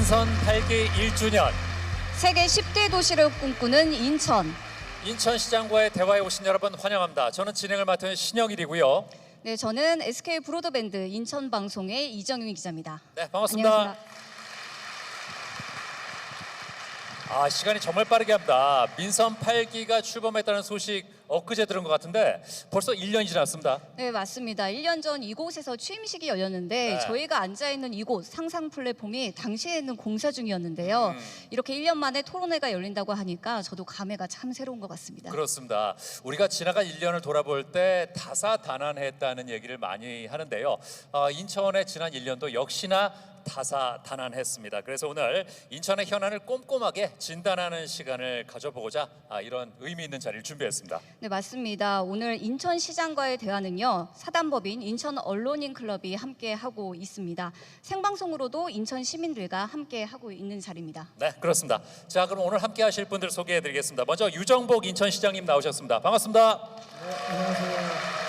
민선 8기 1주년. 세계 10대 도시를 꿈꾸는 인천. 인천시장과의 대화에 오신 여러분 환영합니다. 저는 진행을 맡은 신영일이고요. 네, 저는 SK 브로드밴드 인천 방송의 이정윤 기자입니다. 네, 반갑습니다. 안녕하십니까. 시간이 정말 빠르게 합니다. 민선 8기가 출범했다는 소식 엊그제 들은 것 같은데 벌써 1년이 지났습니다. 네, 맞습니다. 1년 전 이곳에서 취임식이 열렸는데 네. 저희가 앉아있는 이곳 상상 플랫폼이 당시에는 공사 중이었는데요. 이렇게 1년 만에 토론회가 열린다고 하니까 저도 감회가 참 새로운 것 같습니다. 그렇습니다. 우리가 지나간 1년을 돌아볼 때 다사다난했다는 얘기를 많이 하는데요. 인천의 지난 1년도 역시나 다사다난했습니다. 그래서 오늘 인천의 현안을 꼼꼼하게 진단하는 시간을 가져보고자 이런 의미 있는 자리를 준비했습니다. 네, 맞습니다. 오늘 인천시장과의 대화는요, 사단법인 인천 언론인 클럽이 함께 하고 있습니다. 생방송으로도 인천 시민들과 함께 하고 있는 자리입니다. 네, 그렇습니다. 자, 그럼 오늘 함께 하실 분들 소개해드리겠습니다. 먼저 유정복 인천시장님 나오셨습니다. 반갑습니다. 네, 안녕하세요.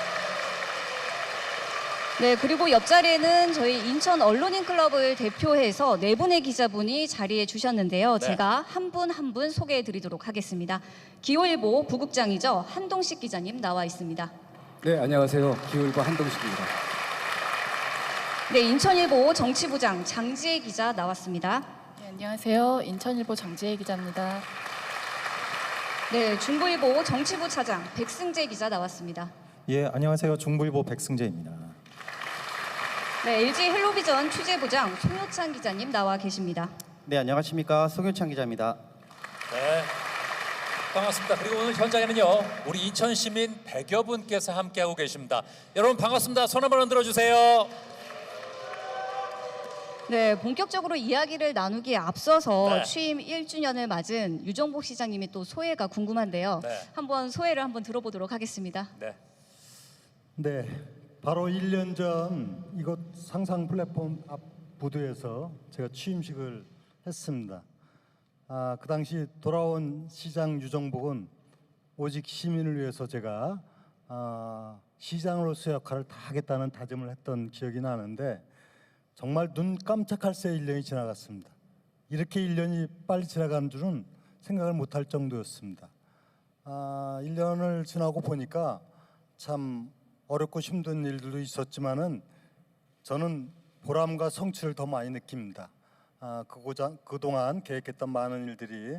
네, 그리고 옆자리에는 저희 인천 언론인 클럽을 대표해서 네 분의 기자분이 자리해 주셨는데요. 네. 제가 한 분 한 분 소개해 드리도록 하겠습니다. 기호일보 부국장이죠. 한동식 기자님 나와 있습니다. 네, 안녕하세요. 기울고 한동식입니다. 네, 인천일보 정치부장 장지혜 기자 나왔습니다. 네, 안녕하세요. 인천일보 장지혜 기자입니다. 네, 중부일보 정치부 차장 백승재 기자 나왔습니다. 예, 안녕하세요. 중부일보 백승재입니다. 네, LG 헬로비전 취재부장 송효찬 기자님 나와 계십니다. 네, 안녕하십니까. 송효찬 기자입니다. 네, 반갑습니다. 그리고 오늘 현장에는요, 우리 인천 시민 100여 분께서 함께하고 계십니다. 여러분 반갑습니다. 손 한번 흔들어 주세요. 네, 본격적으로 이야기를 나누기에 앞서서 네. 취임 1주년을 맞은 유정복 시장님이 또 소회가 궁금한데요. 네. 한번 소회를 한번 들어보도록 하겠습니다. 네, 네, 바로 1년 전 이곳 상상 플랫폼 앞 부두에서 제가 취임식을 했습니다. 그 당시 돌아온 시장 유정복은 오직 시민을 위해서 제가 시장으로서 역할을 다 하겠다는 다짐을 했던 기억이 나는데 정말 눈 깜짝할 새 1년이 지나갔습니다. 이렇게 1년이 빨리 지나간 줄은 생각을 못할 정도였습니다. 1년을 지나고 보니까 참 어렵고 힘든 일들도 있었지만은 저는 보람과 성취를 더 많이 느낍니다. 그동안 계획했던 많은 일들이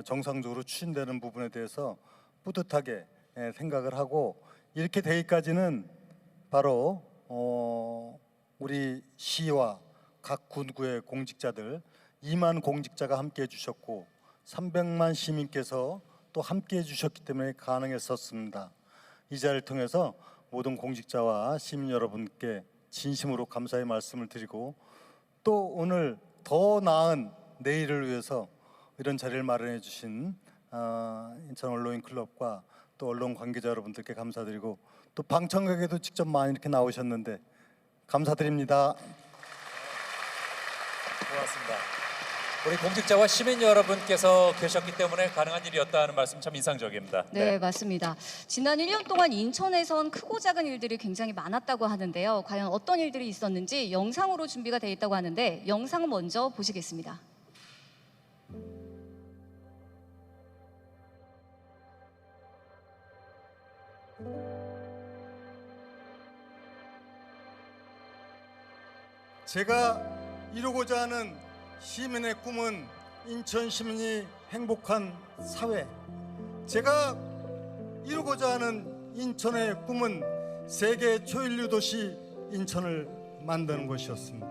정상적으로 추진되는 부분에 대해서 뿌듯하게 생각을 하고 이렇게 되기까지는 바로 우리 시와 각 군구의 공직자들 2만 공직자가 함께해 주셨고 300만 시민께서 또 함께해 주셨기 때문에 가능했었습니다. 이 자리를 통해서 모든 공직자와 시민 여러분께 진심으로 감사의 말씀을 드리고 또 오늘 더 나은 내일을 위해서 이런 자리를 마련해 주신 인천 언론인 클럽과 또 언론 관계자 여러분들께 감사드리고 또 방청객에도 직접 많이 이렇게 나오셨는데 감사드립니다. 고맙습니다. 우리 공직자와 시민 여러분께서 계셨기 때문에 가능한 일이었다는 말씀 참 인상적입니다. 네, 맞습니다. 지난 1년 동안 인천에선 크고 작은 일들이 굉장히 많았다고 하는데요. 과연 어떤 일들이 있었는지 영상으로 준비가 되어 있다고 하는데 영상 먼저 보시겠습니다. 제가 이루고자 하는 시민의 꿈은 인천 시민이 행복한 사회. 제가 이루고자 하는 인천의 꿈은 세계 초일류 도시 인천을 만드는 것이었습니다.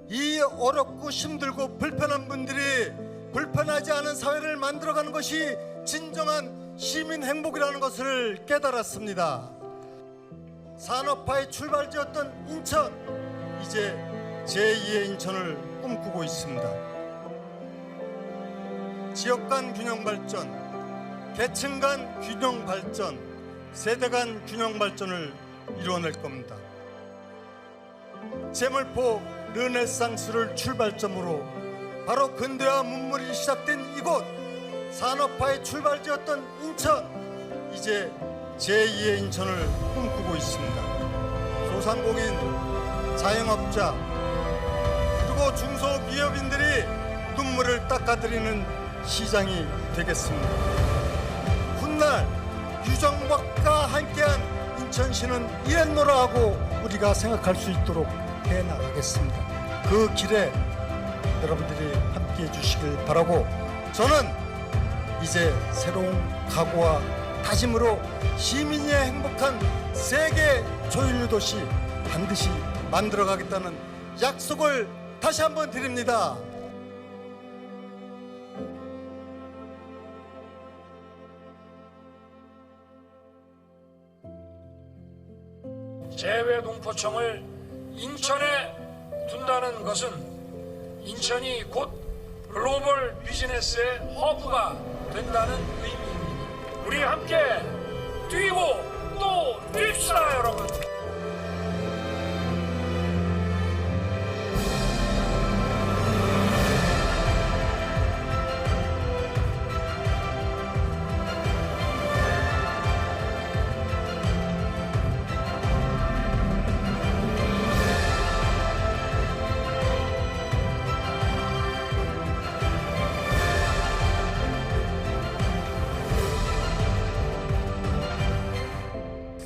이 어렵고 힘들고 불편한 분들이 불편하지 않은 사회를 만들어가는 것이 진정한 시민 행복이라는 것을 깨달았습니다. 산업화의 출발지였던 인천, 이제 제2의 인천을 꿈꾸고 있습니다. 지역 간 균형 발전, 계층 간 균형 발전, 세대 간 균형 발전을 이루어낼 겁니다. 제물포 르네상스를 출발점으로 바로 근대화 문물이 시작된 이곳, 산업화의 출발지였던 인천, 이제 제2의 인천을 꿈꾸고 있습니다. 소상공인, 자영업자, 그리고 중소기업인들이 눈물을 닦아드리는 시장이 되겠습니다. 훗날 유정박과 함께한 인천시는 이랬노라 하고 우리가 생각할 수 있도록 해나가겠습니다. 그 길에 여러분들이 함께해 주시길 바라고, 저는 이제 새로운 각오와 다짐으로 시민의 행복한 세계 조일류 도시 반드시 만들어가겠다는 약속을 다시 한번 드립니다. 재외동포청을 인천에 둔다는 것은 인천이 곧 글로벌 비즈니스의 허브가 된다는 의미입니다. 우리 함께 뛰고 또 뜁시다, 여러분.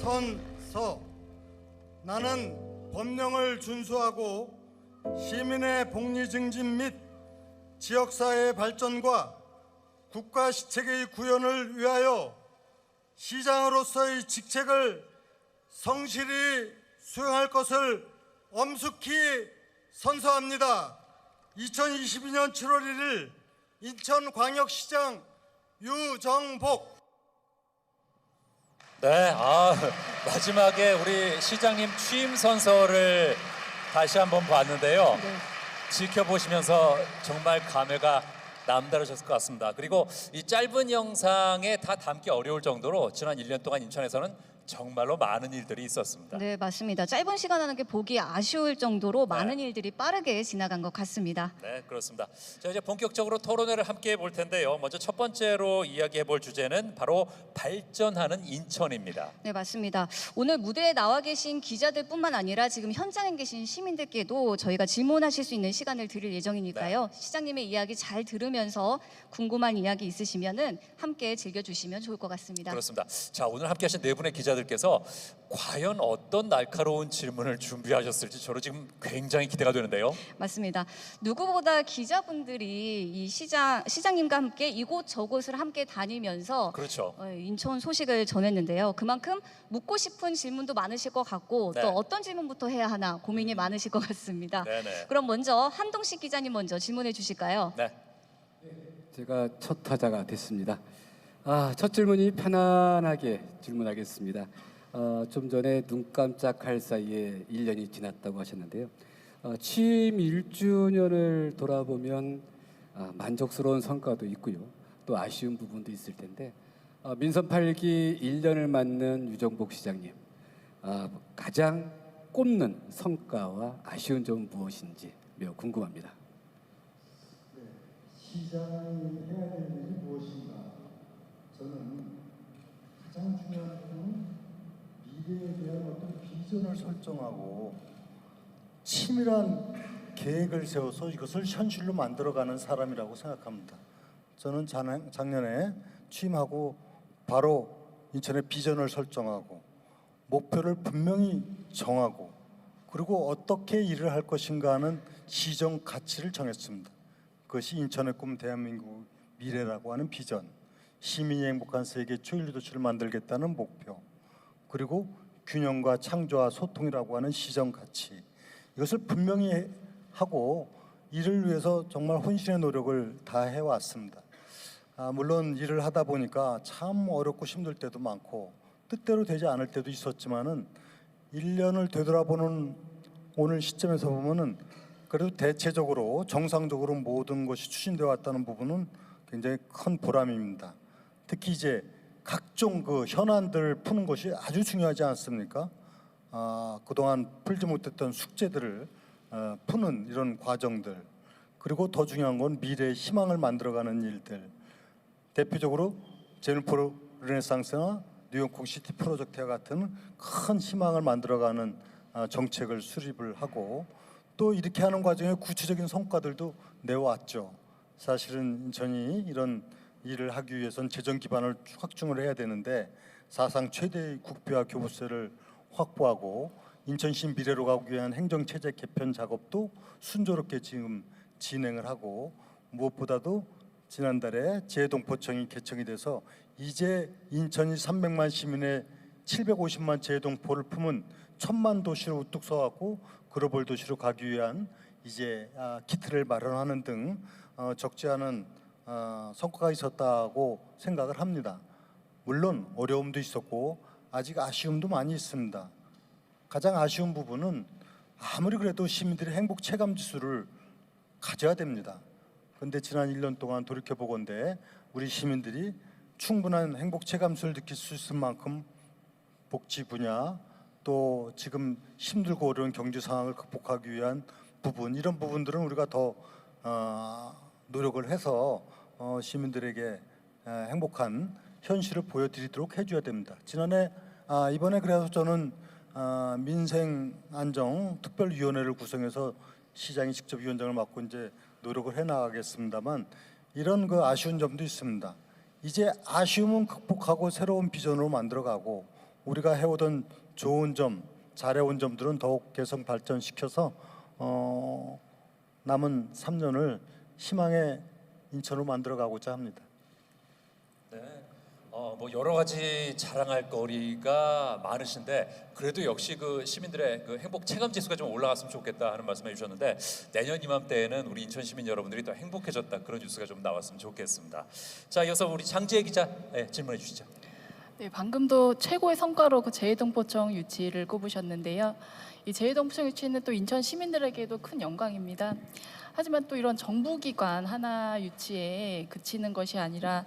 선서. 나는 법령을 준수하고 시민의 복리 증진 및 지역사회의 발전과 국가 시책의 구현을 위하여 시장으로서의 직책을 성실히 수행할 것을 엄숙히 선서합니다. 2022년 7월 1일 인천광역시장 유정복. 네, 마지막에 우리 시장님 취임 선서를 다시 한번 봤는데요. 네. 지켜보시면서 정말 감회가 남다르셨을 것 같습니다. 그리고 이 짧은 영상에 다 담기 어려울 정도로 지난 1년 동안 인천에서는 정말로 많은 일들이 있었습니다. 네, 맞습니다. 짧은 시간 하는 게 보기 아쉬울 정도로 많은 일들이 빠르게 지나간 것 같습니다. 네, 그렇습니다. 자, 이제 본격적으로 토론회를 함께 해볼 텐데요. 먼저 첫 번째로 이야기해볼 주제는 바로 발전하는 인천입니다. 네, 맞습니다. 오늘 무대에 나와 계신 기자들뿐만 아니라 지금 현장에 계신 시민들께도 저희가 질문하실 수 있는 시간을 드릴 예정이니까요. 시장님의 이야기 잘 들으면서 궁금한 이야기 있으시면은 함께 즐겨주시면 좋을 것 같습니다. 그렇습니다. 자, 오늘 함께하신 네 분의 기자들께서 과연 어떤 날카로운 질문을 준비하셨을지 저로 지금 굉장히 기대가 되는데요. 맞습니다. 누구보다 기자분들이 이 시장님과 함께 이곳저곳을 함께 다니면서 그렇죠. 인천 소식을 전했는데요. 그만큼 묻고 싶은 질문도 많으실 것 같고 네. 또 어떤 질문부터 해야 하나 고민이 많으실 것 같습니다. 네네. 그럼 먼저 한동식 기자님 먼저 질문해 주실까요? 네. 제가 첫 타자가 됐습니다. 첫 질문이 편안하게 질문하겠습니다. 좀 전에 눈 깜짝할 사이에 1년이 지났다고 하셨는데요. 취임 1주년을 돌아보면 만족스러운 성과도 있고요. 또 아쉬운 부분도 있을 텐데 민선 8기 1년을 맞는 유정복 시장님, 가장 꼽는 성과와 아쉬운 점은 무엇인지 매우 궁금합니다. 시장이 해야 될 일이 무엇인가? 저는 가장 중요한 것은 미래에 대한 어떤 비전을 설정하고 치밀한 계획을 세워서 이것을 현실로 만들어가는 사람이라고 생각합니다. 저는 작년에 취임하고 바로 인천의 비전을 설정하고 목표를 분명히 정하고 그리고 어떻게 일을 할 것인가 하는 시정 가치를 정했습니다. 그것이 인천의 꿈 대한민국 미래라고 하는 비전, 시민이 행복한 세계 조일류 도시를 만들겠다는 목표, 그리고 균형과 창조와 소통이라고 하는 시정 가치, 이것을 분명히 하고 이를 위해서 정말 혼신의 노력을 다 해왔습니다. 물론 일을 하다 보니까 참 어렵고 힘들 때도 많고 뜻대로 되지 않을 때도 있었지만은 1년을 되돌아보는 오늘 시점에서 보면은 그래도 대체적으로 정상적으로 모든 것이 추진되어 왔다는 부분은 굉장히 큰 보람입니다. 특히 이제 각종 그 현안들 푸는 것이 아주 중요하지 않습니까? 그동안 풀지 못했던 숙제들을 푸는 이런 과정들, 그리고 더 중요한 건 미래의 희망을 만들어가는 일들, 대표적으로 제니퍼 르네상스나 뉴욕 시티 프로젝트와 같은 큰 희망을 만들어가는 정책을 수립을 하고, 또 이렇게 하는 과정에 구체적인 성과들도 내왔죠. 사실은 인천이 이런 일을 하기 위해선 재정 기반을 확충을 해야 되는데 사상 최대의 국비와 교부세를 확보하고 인천시 미래로 가기 위한 행정체제 개편 작업도 순조롭게 지금 진행을 하고 무엇보다도 지난달에 재해동포청이 개청이 돼서 이제 인천이 300만 시민의 750만 재해동포를 품은 1000만 도시로 우뚝 서갖고 글로벌 도시로 가기 위한 이제 기틀을 마련하는 등 적지 않은 성과가 있었다고 생각을 합니다. 물론 어려움도 있었고 아직 아쉬움도 많이 있습니다. 가장 아쉬운 부분은 아무리 그래도 시민들의 행복 체감 지수를 가져야 됩니다. 그런데 지난 1년 동안 돌이켜보건대 우리 시민들이 충분한 행복 체감수를 느낄 수 있을 만큼 복지 분야 또 지금 힘들고 어려운 경제 상황을 극복하기 위한 부분 이런 부분들은 우리가 더 노력을 해서 시민들에게 행복한 현실을 보여드리도록 해줘야 됩니다. 이번에 그래서 저는 민생안정특별위원회를 구성해서 시장이 직접 위원장을 맡고 이제 노력을 해나가겠습니다만 이런 그 아쉬운 점도 있습니다. 이제 아쉬움은 극복하고 새로운 비전으로 만들어가고 우리가 해오던 좋은 점, 잘해온 점들은 더욱 개선 발전시켜서 남은 3년을 희망의 인천으로 만들어가고자 합니다. 네. 뭐 여러 가지 자랑할 거리가 많으신데 그래도 역시 그 시민들의 그 행복 체감 지수가 좀 올라갔으면 좋겠다 하는 말씀해 주셨는데 내년 이맘때에는 우리 인천 시민 여러분들이 더 행복해졌다 그런 뉴스가 좀 나왔으면 좋겠습니다. 자, 이어서 우리 장지혜 기자 질문해 주시죠. 네, 방금도 최고의 성과로 그 재해동포청 유치를 꼽으셨는데요. 이 재해동포청 유치는 또 인천 시민들에게도 큰 영광입니다. 하지만 또 이런 정부기관 하나 유치에 그치는 것이 아니라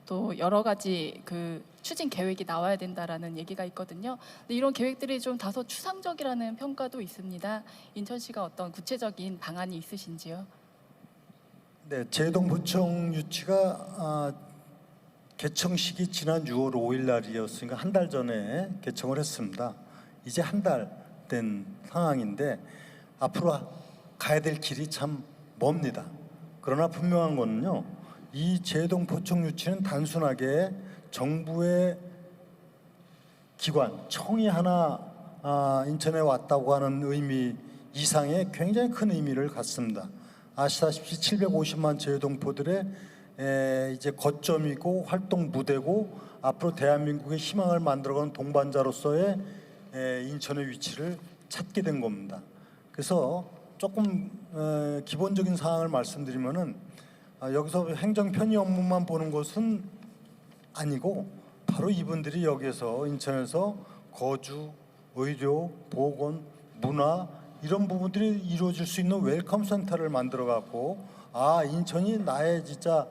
또 여러 가지 그 추진 계획이 나와야 된다라는 얘기가 있거든요. 근데 이런 계획들이 좀 다소 추상적이라는 평가도 있습니다. 인천시가 어떤 구체적인 방안이 있으신지요? 네, 재해동포청 유치가 개청식이 지난 6월 5일 날이었으니까 한 달 전에 개청을 했습니다. 이제 한 달 된 상황인데 앞으로 가야 될 길이 참 멉니다. 그러나 분명한 거는요. 이 재해동포청 유치는 단순하게 정부의 기관, 청이 하나 인천에 왔다고 하는 의미 이상의 굉장히 큰 의미를 갖습니다. 아시다시피 750만 재해동포들의 이제 거점이고 활동 무대고 앞으로 대한민국의 희망을 만들어가는 동반자로서의 인천의 위치를 찾게 된 겁니다. 그래서 조금 기본적인 사항을 말씀드리면은 여기서 행정 편의 업무만 보는 것은 아니고 바로 이분들이 여기에서 인천에서 거주, 의료, 보건, 문화 이런 부분들이 이루어질 수 있는 웰컴 센터를 만들어 갖고 인천이 나의 진짜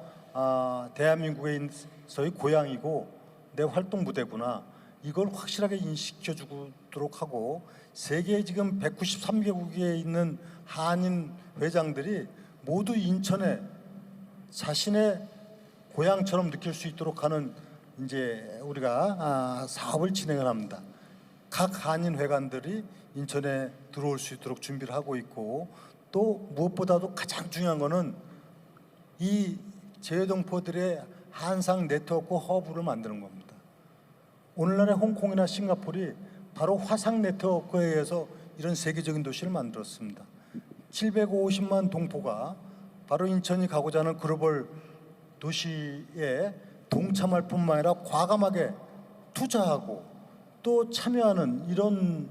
대한민국에서의 고향이고 내 활동 무대구나 이걸 확실하게 인식시켜 주도록 하고 세계 지금 193개국에 있는 한인 회장들이 모두 인천에 자신의 고향처럼 느낄 수 있도록 하는 이제 우리가 사업을 진행을 합니다. 각 한인 회관들이 인천에 들어올 수 있도록 준비를 하고 있고 또 무엇보다도 가장 중요한 거는 이 재해동포들의 한상 네트워크 허브를 만드는 겁니다. 오늘날의 홍콩이나 싱가포르이 바로 화상 네트워크에 의해서 이런 세계적인 도시를 만들었습니다. 750만 동포가 바로 인천이 가고자 하는 글로벌 도시에 동참할 뿐만 아니라 과감하게 투자하고 또 참여하는 이런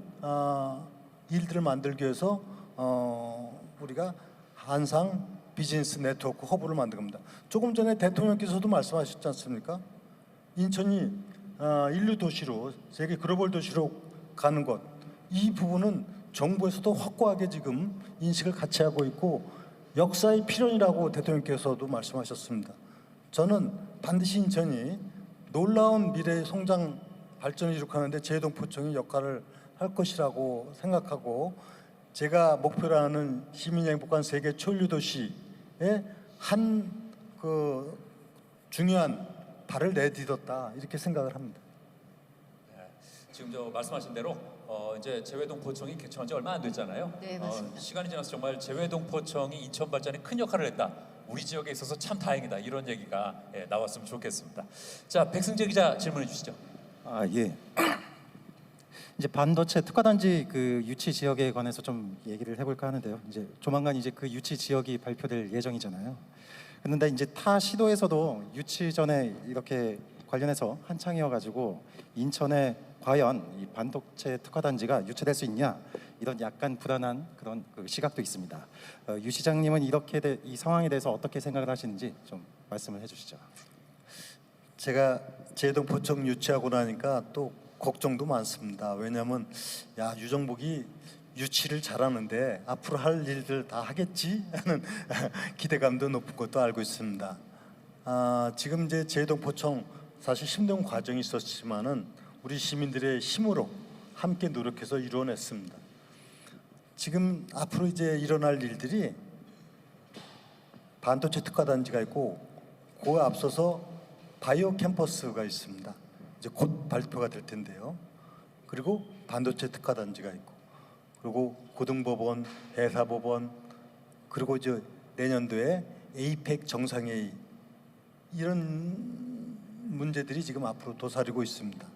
일들을 만들기 위해서 우리가 한상 비즈니스 네트워크 허브를 만든 겁니다. 조금 전에 대통령께서도 말씀하셨지 않습니까? 인천이 인류 도시로 세계 글로벌 도시로 가는 것, 이 부분은 정부에서도 확고하게 지금 인식을 같이 하고 있고 역사의 필연이라고 대통령께서도 말씀하셨습니다. 저는 반드시 인천이 놀라운 미래의 성장 발전을 이룩하는데 재해동포청이 역할을 할 것이라고 생각하고 제가 목표로 하는 시민이 행복한 세계 초일류 도시에 한 그 중요한 발을 내딛었다 이렇게 생각을 합니다. 지금 저 말씀하신 대로 이제 재외동포청이 개최한 지 얼마 안 됐잖아요. 네, 맞습니다. 시간이 지나서 정말 재외동포청이 인천 발전에 큰 역할을 했다. 우리 지역에 있어서 참 다행이다. 이런 얘기가 나왔으면 좋겠습니다. 자, 백승재 기자 질문해 주시죠. 아 예. 이제 반도체 특화단지 그 유치 지역에 관해서 좀 얘기를 해볼까 하는데요. 이제 조만간 이제 그 유치 지역이 발표될 예정이잖아요. 그런데 이제 타 시도에서도 유치 전에 이렇게 관련해서 한창이어가지고 인천에 과연 이 반도체 특화단지가 유치될 수 있냐 이런 약간 불안한 그런 그 시각도 있습니다. 유 시장님은 이 상황에 대해서 어떻게 생각을 하시는지 좀 말씀을 해주시죠. 제가 재동포청 유치하고 나니까 또 걱정도 많습니다. 왜냐하면 야 유정복이 유치를 잘하는데 앞으로 할 일들 다 하겠지 하는 기대감도 높은 것도 알고 있습니다. 지금 이제 재동포청 사실 힘든 과정이 있었지만은 우리 시민들의 힘으로 함께 노력해서 이루어냈습니다. 지금 앞으로 이제 일어날 일들이 반도체 특화단지가 있고 그 앞서서 바이오 캠퍼스가 있습니다. 이제 곧 발표가 될 텐데요. 그리고 반도체 특화단지가 있고, 그리고 고등법원, 해사법원, 그리고 이제 내년도에 에이펙 정상회의 이런 문제들이 지금 앞으로 도사리고 있습니다.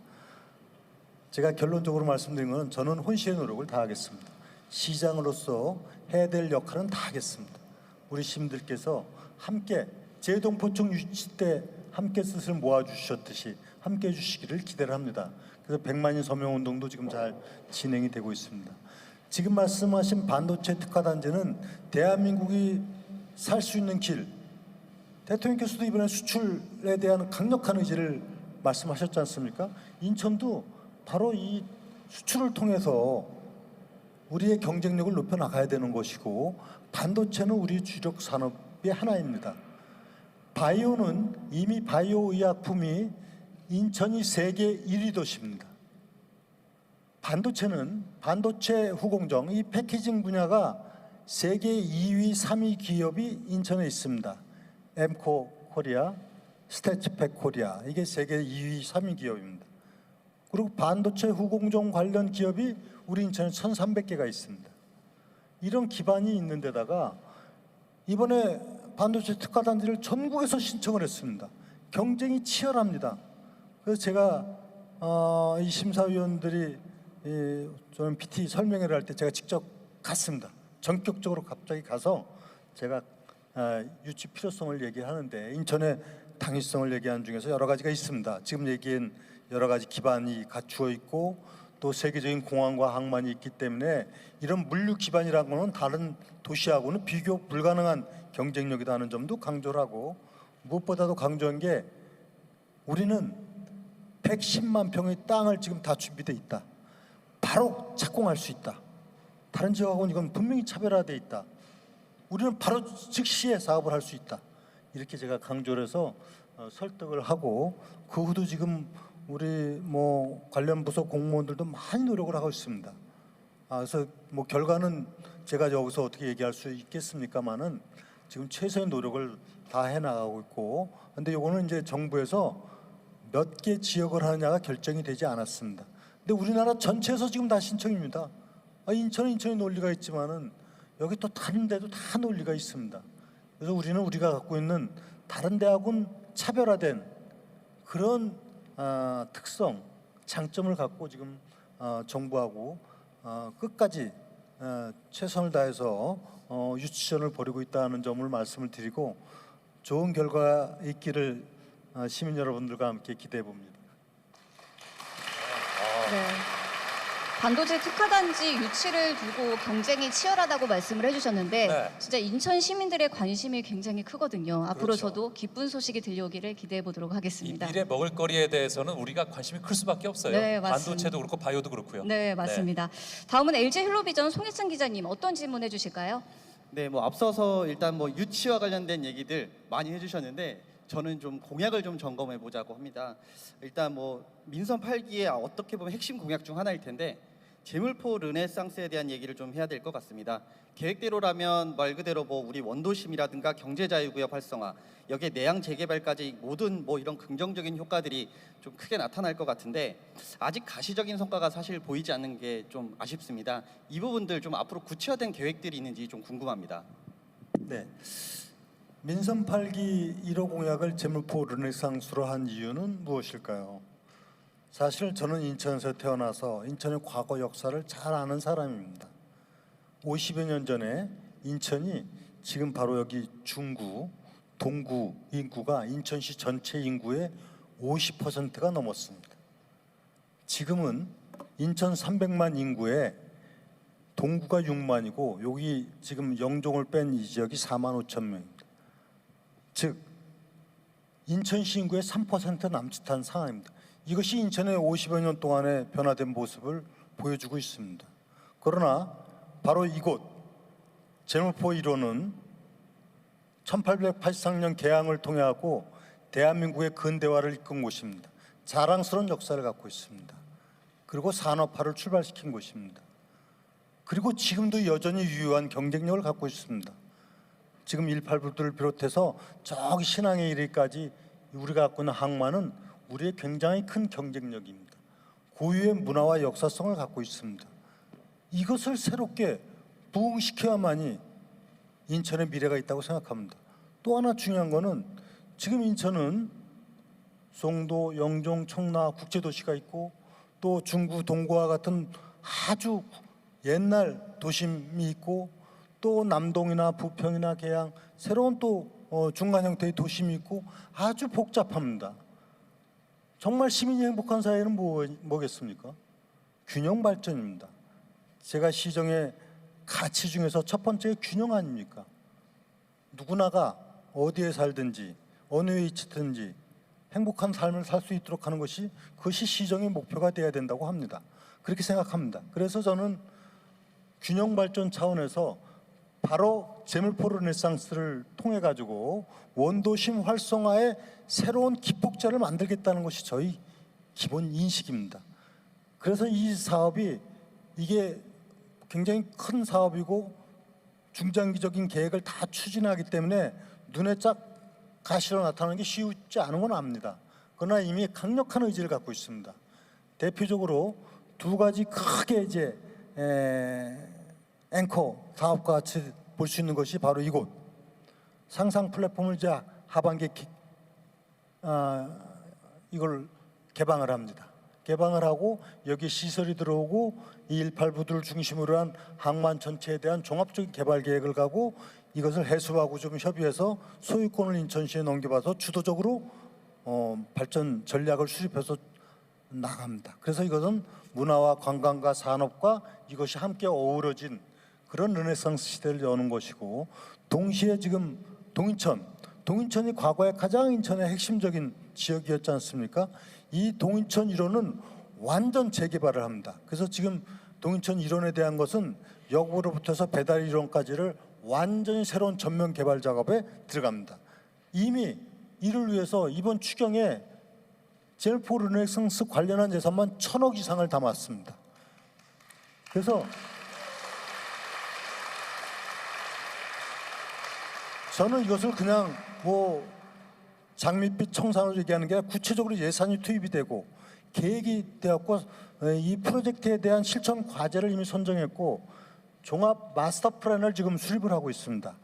제가 결론적으로 말씀드린 것은 저는 혼신의 노력을 다하겠습니다. 시장으로서 해야 될 역할은 다 하겠습니다. 우리 시민들께서 함께 재동포청 유치 때 함께 뜻을 모아주셨듯이 함께 해주시기를 기대를 합니다. 그래서 100만인 서명운동도 지금 잘 진행이 되고 있습니다. 지금 말씀하신 반도체 특화단지는 대한민국이 살 수 있는 길, 대통령께서도 이번에 수출에 대한 강력한 의지를 말씀하셨지 않습니까? 인천도 바로 이 수출을 통해서 우리의 경쟁력을 높여나가야 되는 것이고, 반도체는 우리 주력 산업의 하나입니다. 바이오는 이미 바이오 의약품이 인천이 세계 1위 도시입니다. 반도체는 반도체 후공정, 이 패키징 분야가 세계 2위, 3위 기업이 인천에 있습니다. 엠코 코리아, 스태치팩 코리아, 이게 세계 2위, 3위 기업입니다. 그리고 반도체 후공정 관련 기업이 우리 인천에 1,300개가 있습니다. 이런 기반이 있는 데다가 이번에 반도체 특화단지를 전국에서 신청을 했습니다. 경쟁이 치열합니다. 그래서 제가 이 심사위원들이 저는 PT 설명회를 할 때 제가 직접 갔습니다. 전격적으로 갑자기 가서 제가 유치 필요성을 얘기하는데, 인천의 당위성을 얘기하는 중에서 여러 가지가 있습니다. 지금 얘기한 여러 가지 기반이 갖추어 있고 또 세계적인 공항과 항만이 있기 때문에 이런 물류 기반이라는 것은 다른 도시하고는 비교 불가능한 경쟁력이다 하는 점도 강조를 하고, 무엇보다도 강조한 게 우리는 110만 평의 땅을 지금 다 준비돼 있다. 바로 착공할 수 있다. 다른 지역하고는 이건 분명히 차별화돼 있다. 우리는 바로 즉시에 사업을 할 수 있다. 이렇게 제가 강조를 해서 설득을 하고, 그 후도 지금 우리 관련 부서 공무원들도 많이 노력을 하고 있습니다. 그래서 결과는 제가 여기서 어떻게 얘기할 수 있겠습니까만은 지금 최선의 노력을 다 해나가고 있고, 근데 이거는 이제 정부에서 몇 개 지역을 하느냐가 결정이 되지 않았습니다. 근데 우리나라 전체에서 지금 다 신청입니다. 인천은 인천의 논리가 있지만은 여기 또 다른 데도 다 논리가 있습니다. 그래서 우리는 우리가 갖고 있는 다른 데하고는 차별화된 그런 특성, 장점을 갖고 지금 정부하고 끝까지 최선을 다해서 유치전을 벌이고 있다는 점을 말씀을 드리고, 좋은 결과 있기를 시민 여러분들과 함께 기대해 봅니다. 네. 반도체 특화단지 유치를 두고 경쟁이 치열하다고 말씀을 해주셨는데 네. 진짜 인천 시민들의 관심이 굉장히 크거든요. 앞으로 그렇죠. 저도 기쁜 소식이 들려오기를 기대해 보도록 이 하겠습니다. 미래 먹을거리에 대해서는 우리가 관심이 클 수밖에 없어요. 네, 맞습니다. 반도체도 그렇고 바이오도 그렇고요. 네, 맞습니다. 다음은 LG 헬로비전 송혜찬 기자님 어떤 질문해 주실까요? 네, 앞서서 일단 유치와 관련된 얘기들 많이 해주셨는데 저는 좀 공약을 좀 점검해 보자고 합니다. 일단 민선 8기의 어떻게 보면 핵심 공약 중 하나일 텐데, 제물포 르네상스에 대한 얘기를 좀 해야 될 것 같습니다. 계획대로라면 말 그대로 뭐 우리 원도심이라든가 경제자유구역 활성화, 여기에 내양 재개발까지 모든 뭐 이런 긍정적인 효과들이 좀 크게 나타날 것 같은데 아직 가시적인 성과가 사실 보이지 않는 게 좀 아쉽습니다. 이 부분들 좀 앞으로 구체화된 계획들이 있는지 좀 궁금합니다. 네. 민선 8기 1호 공약을 제물포 르네상스로 한 이유는 무엇일까요? 사실 저는 인천에서 태어나서 인천의 과거 역사를 잘 아는 사람입니다. 50여 년 전에 인천이 지금 바로 여기 중구, 동구 인구가 인천시 전체 인구의 50%가 넘었습니다. 지금은 인천 300만 인구에 동구가 6만이고 여기 지금 영종을 뺀 이 지역이 4만 5천 명입니다. 즉 인천시 인구의 3% 남짓한 상황입니다. 이것이 인천의 50여 년 동안의 변화된 모습을 보여주고 있습니다. 그러나 바로 이곳 제물포 1호는 1883년 개항을 통해 하고 대한민국의 근대화를 이끈 곳입니다. 자랑스러운 역사를 갖고 있습니다. 그리고 산업화를 출발시킨 곳입니다. 그리고 지금도 여전히 유효한 경쟁력을 갖고 있습니다. 지금 18부들을 비롯해서 저기 신항에 이르기까지 우리가 갖고 있는 항만은 우리의 굉장히 큰 경쟁력입니다. 고유의 문화와 역사성을 갖고 있습니다. 이것을 새롭게 부흥시켜야만이 인천의 미래가 있다고 생각합니다. 또 하나 중요한 거는 지금 인천은 송도, 영종, 청라 국제도시가 있고 또 중구, 동구와 같은 아주 옛날 도심이 있고 또 남동이나 부평이나 계양 새로운 또 중간 형태의 도심이 있고 아주 복잡합니다. 정말 시민이 행복한 사회는 뭐겠습니까? 균형 발전입니다. 제가 시정의 가치 중에서 첫 번째 균형 아닙니까? 누구나가 어디에 살든지 어느 위치든지 행복한 삶을 살 수 있도록 하는 것이 그것이 시정의 목표가 돼야 된다고 합니다. 그렇게 생각합니다. 그래서 저는 균형 발전 차원에서 바로 제물포 르네상스를 통해 가지고 원도심 활성화의 새로운 기폭제를 만들겠다는 것이 저희 기본 인식입니다. 그래서 이 사업이 이게 굉장히 큰 사업이고 중장기적인 계획을 다 추진하기 때문에 눈에 쫙 가시로 나타나는 게 쉽지 않은 건 압니다. 그러나 이미 강력한 의지를 갖고 있습니다. 대표적으로 두 가지 크게 이제 앵커 사업과 같이 볼 수 있는 것이 바로 이곳 상상 플랫폼을 이제 하반기에 이걸 개방을 합니다. 개방을 하고 여기 시설이 들어오고 이 18부들을 중심으로 한 항만 전체에 대한 종합적인 개발 계획을 가고 이것을 해수하고 좀 협의해서 소유권을 인천시에 넘겨봐서 주도적으로 발전 전략을 수립해서 나갑니다. 그래서 이것은 문화와 관광과 산업과 이것이 함께 어우러진 그런 르네상스 시대를 여는 것이고 동시에 지금 동인천이 과거에 가장 인천의 핵심적인 지역이었지 않습니까? 이 동인천 1호는 완전 재개발을 합니다. 그래서 지금 동인천 1호에 대한 것은 역으로부터서 배달 1호까지를 완전히 새로운 전면 개발 작업에 들어갑니다. 이미 이를 위해서 이번 추경에 제물포 르네상스 관련한 예산만 1,000억 이상을 담았습니다. 그래서 저는 이것을 그냥 뭐 장밋빛 청산으로 얘기하는 게 아니라 구체적으로 예산이 투입이 되고 계획이 되었고 이 프로젝트에 대한 실천 과제를 이미 선정했고 종합 마스터 플랜을 지금 수립을 하고 있습니다.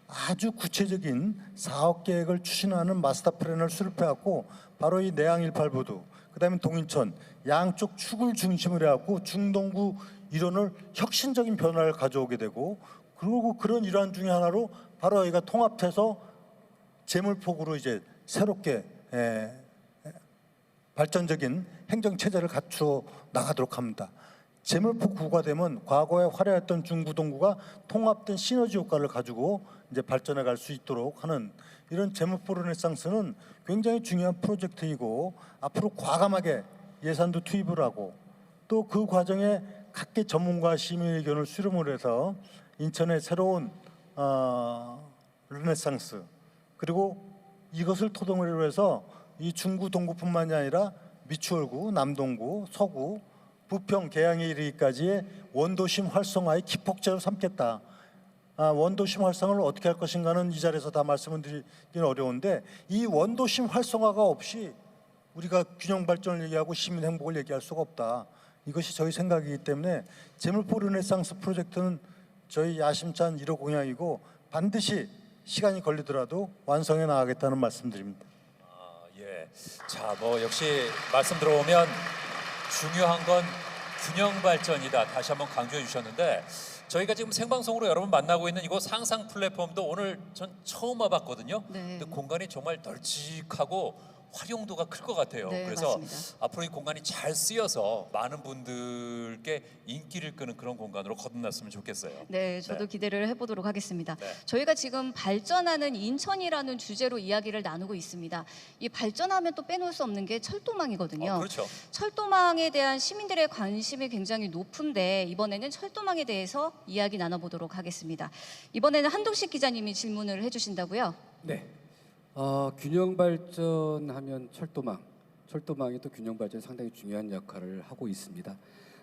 아주 구체적인 사업 계획을 추진하는 마스터 플랜을 수립해갖고 바로 이 내양 18부두 그다음에 동인천 양쪽 축을 중심으로 해갖고 중동구 일원을 혁신적인 변화를 가져오게 되고 그리고 그런 일환 중에 하나로 바로 여기가 통합해서 제물포구로 이제 새롭게 발전적인 행정 체제를 갖추어 나가도록 합니다. 제물포구가 되면 과거에 화려했던 중구 동구가 통합된 시너지 효과를 가지고 이제 발전해 갈 수 있도록 하는 이런 제물포 르네상스는 굉장히 중요한 프로젝트이고 앞으로 과감하게 예산도 투입을 하고 또 그 과정에 각계 전문가 시민 의견을 수렴을 해서 인천의 새로운 르네상스 그리고 이것을 토대로 해서 이 중구 동구뿐만이 아니라 미추홀구, 남동구, 서구 부평 개항에 이르기까지의 원도심 활성화의 기폭제로 삼겠다. 원도심 활성화를 어떻게 할 것인가는 이 자리에서 다 말씀을 드리기는 어려운데, 이 원도심 활성화가 없이 우리가 균형 발전을 얘기하고 시민 행복을 얘기할 수가 없다. 이것이 저희 생각이기 때문에 재물포 르네상스 프로젝트는 저희 야심찬 1호 공약이고 반드시 시간이 걸리더라도 완성해 나가겠다는 말씀드립니다. 예. 자, 뭐 역시 말씀 들어오면 중요한 건 균형 발전이다. 다시 한번 강조해 주셨는데, 저희가 지금 생방송으로 여러분 만나고 있는 이곳 상상 플랫폼도 오늘 전 처음 와봤거든요. 네. 근데 공간이 정말 널찍하고 활용도가 클 것 같아요. 네, 그래서 맞습니다. 앞으로 이 공간이 잘 쓰여서 많은 분들께 인기를 끄는 그런 공간으로 거듭났으면 좋겠어요. 네, 저도 기대를 해보도록 하겠습니다. 네. 저희가 지금 발전하는 인천이라는 주제로 이야기를 나누고 있습니다. 이 발전하면 또 빼놓을 수 없는 게 철도망이거든요. 그렇죠. 철도망에 대한 시민들의 관심이 굉장히 높은데, 이번에는 철도망에 대해서 이야기 나눠보도록 하겠습니다. 이번에는 한동식 기자님이 질문을 해주신다고요? 네. 균형 발전하면 철도망이 또 균형 발전에 상당히 중요한 역할을 하고 있습니다.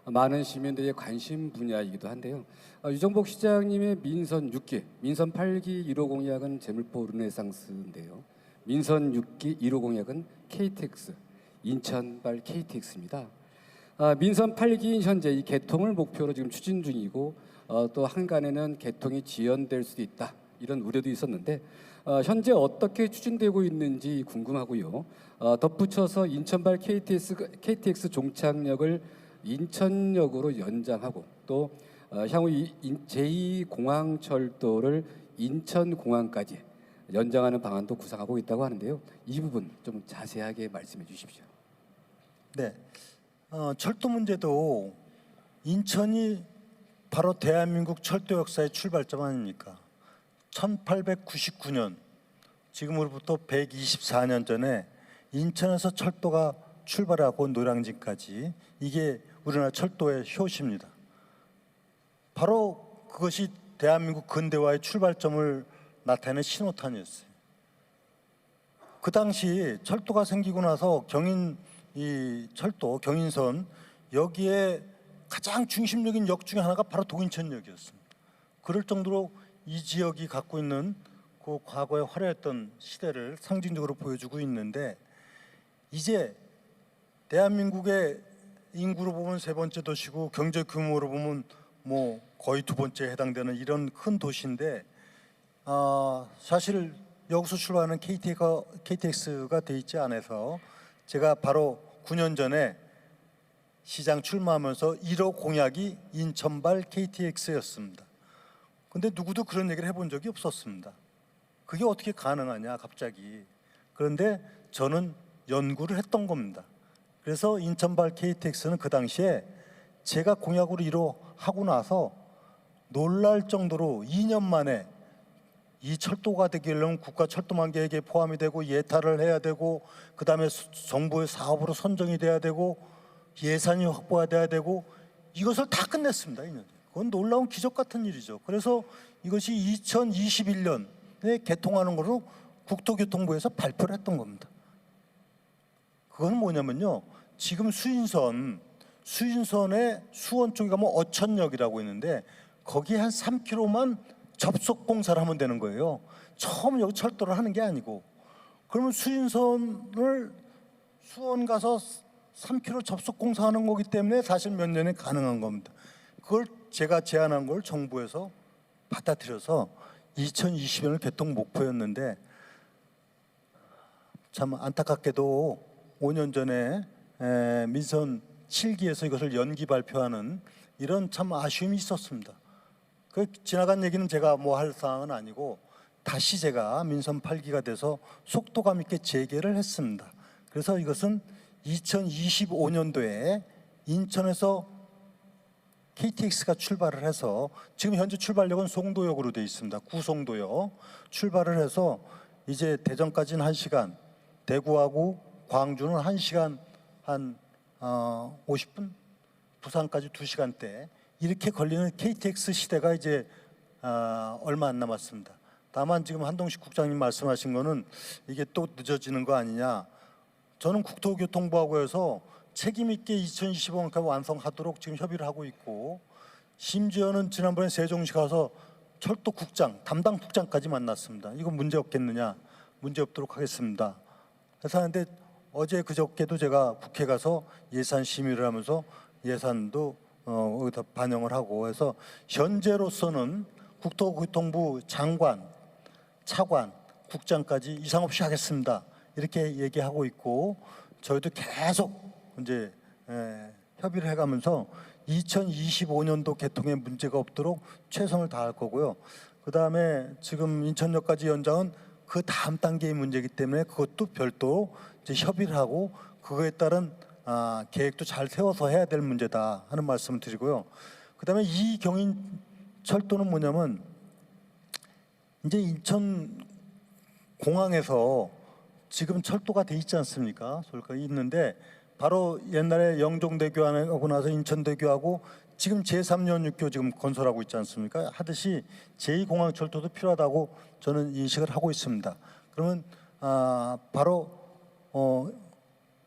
많은 시민들의 관심 분야이기도 한데요. 유정복 시장님의 민선 6기, 민선 8기 1호 공약은 재물포 르네상스인데요. 민선 6기 1호 공약은 KTX, 인천발 KTX입니다. 민선 8기인 현재 이 개통을 목표로 지금 추진 중이고, 또 한간에는 개통이 지연될 수도 있다, 이런 우려도 있었는데, 현재 어떻게 추진되고 있는지 궁금하고요. 덧붙여서 인천발 KTX 종착역을 인천역으로 연장하고, 또 향후 제2공항철도를 인천공항까지 연장하는 방안도 구상하고 있다고 하는데요. 이 부분 좀 자세하게 말씀해 주십시오. 네, 철도 문제도 인천이 바로 대한민국 철도 역사의 출발점 아닙니까? 1899년, 지금으로부터 124년 전에 인천에서 철도가 출발하고 노량진까지, 이게 우리나라 철도의 효시입니다. 바로 그것이 대한민국 근대화의 출발점을 나타내는 신호탄이었어요. 그 당시 철도가 생기고 나서 경인선, 여기에 가장 중심적인 역 중에 하나가 바로 동인천역이었습니다. 그럴 정도로 이 지역이 갖고 있는 그 과거에 화려했던 시대를 상징적으로 보여주고 있는데, 이제 대한민국의 인구로 보면 세 번째 도시고 경제 규모로 보면 뭐 거의 두 번째에 해당되는 이런 큰 도시인데, 사실 여기서 출발하는 KTX가 돼 있지 않아서 제가 바로 9년 전에 시장 출마하면서 1호 공약이 인천발 KTX였습니다. 근데 누구도 그런 얘기를 해본 적이 없었습니다. 그게 어떻게 가능하냐 갑자기. 그런데 저는 연구를 했던 겁니다. 그래서 인천발 KTX는 그 당시에 제가 공약으로 1호 하고 나서 놀랄 정도로 2년 만에 이 철도가 되기려면 국가철도망 계획에 포함이 되고 예타를 해야 되고, 그 다음에 정부의 사업으로 선정이 돼야 되고, 예산이 확보돼야 되고, 이것을 다 끝냈습니다. 2년. 그건 놀라운 기적 같은 일이죠. 그래서 이것이 2021년에 개통하는 것으로 국토교통부에서 발표를 했던 겁니다. 그건 뭐냐면요, 지금 수인선의 수원 쪽에 가면 어천역이라고 있는데, 거기에 한 3km만 접속 공사를 하면 되는 거예요. 처음 여기 철도를 하는 게 아니고. 그러면 수인선을 수원 가서 3km 접속 공사하는 거기 때문에 사실 몇 년에 가능한 겁니다. 그걸 제가 제안한 걸 정부에서 받아들여서 2020년을 개통 목표였는데, 참 안타깝게도 5년 전에 민선 7기에서 이것을 연기 발표하는 이런 참 아쉬움이 있었습니다. 그 지나간 얘기는 제가 뭐 할 사항은 아니고, 다시 제가 민선 8기가 돼서 속도감 있게 재개를 했습니다. 그래서 이것은 2025년도에 인천에서 KTX가 출발을 해서, 지금 현재 출발역은 송도역으로 되어 있습니다. 구송도역 출발을 해서 이제 대전까지는 1시간, 대구하고 광주는 1시간 한 50분, 부산까지 2시간대, 이렇게 걸리는 KTX 시대가 이제 얼마 안 남았습니다. 다만 지금 한동식 국장님 말씀하신 거는 이게 또 늦어지는 거 아니냐. 저는 국토교통부하고 해서 책임 있게 2025년까지 완성하도록 지금 협의를 하고 있고, 심지어는 지난번에 세종시 가서 철도국장, 담당 국장까지 만났습니다. 이거 문제 없겠느냐? 문제 없도록 하겠습니다. 그래서 하는데 어제 그저께도 제가 국회 가서 예산 심의를 하면서 예산도 여기다 반영을 하고 해서 현재로서는 국토교통부 장관, 차관, 국장까지 이상 없이 하겠습니다. 이렇게 얘기하고 있고, 저희도 계속 이제 협의를 해가면서 2025년도 개통에 문제가 없도록 최선을 다할 거고요. 그 다음에 지금 인천역까지 연장은 그 다음 단계의 문제이기 때문에 그것도 별도로 이제 협의를 하고 그거에 따른 계획도 잘 세워서 해야 될 문제다 하는 말씀을 드리고요. 그 다음에 이 경인 철도는 뭐냐면 이제 인천 공항에서 지금 철도가 돼 있지 않습니까? 철도가 있는데 바로 옛날에 영종대교 하고 나서 인천대교하고 지금 제3연육교 지금 건설하고 있지 않습니까? 하듯이 제2공항철도도 필요하다고 저는 인식을 하고 있습니다. 그러면 바로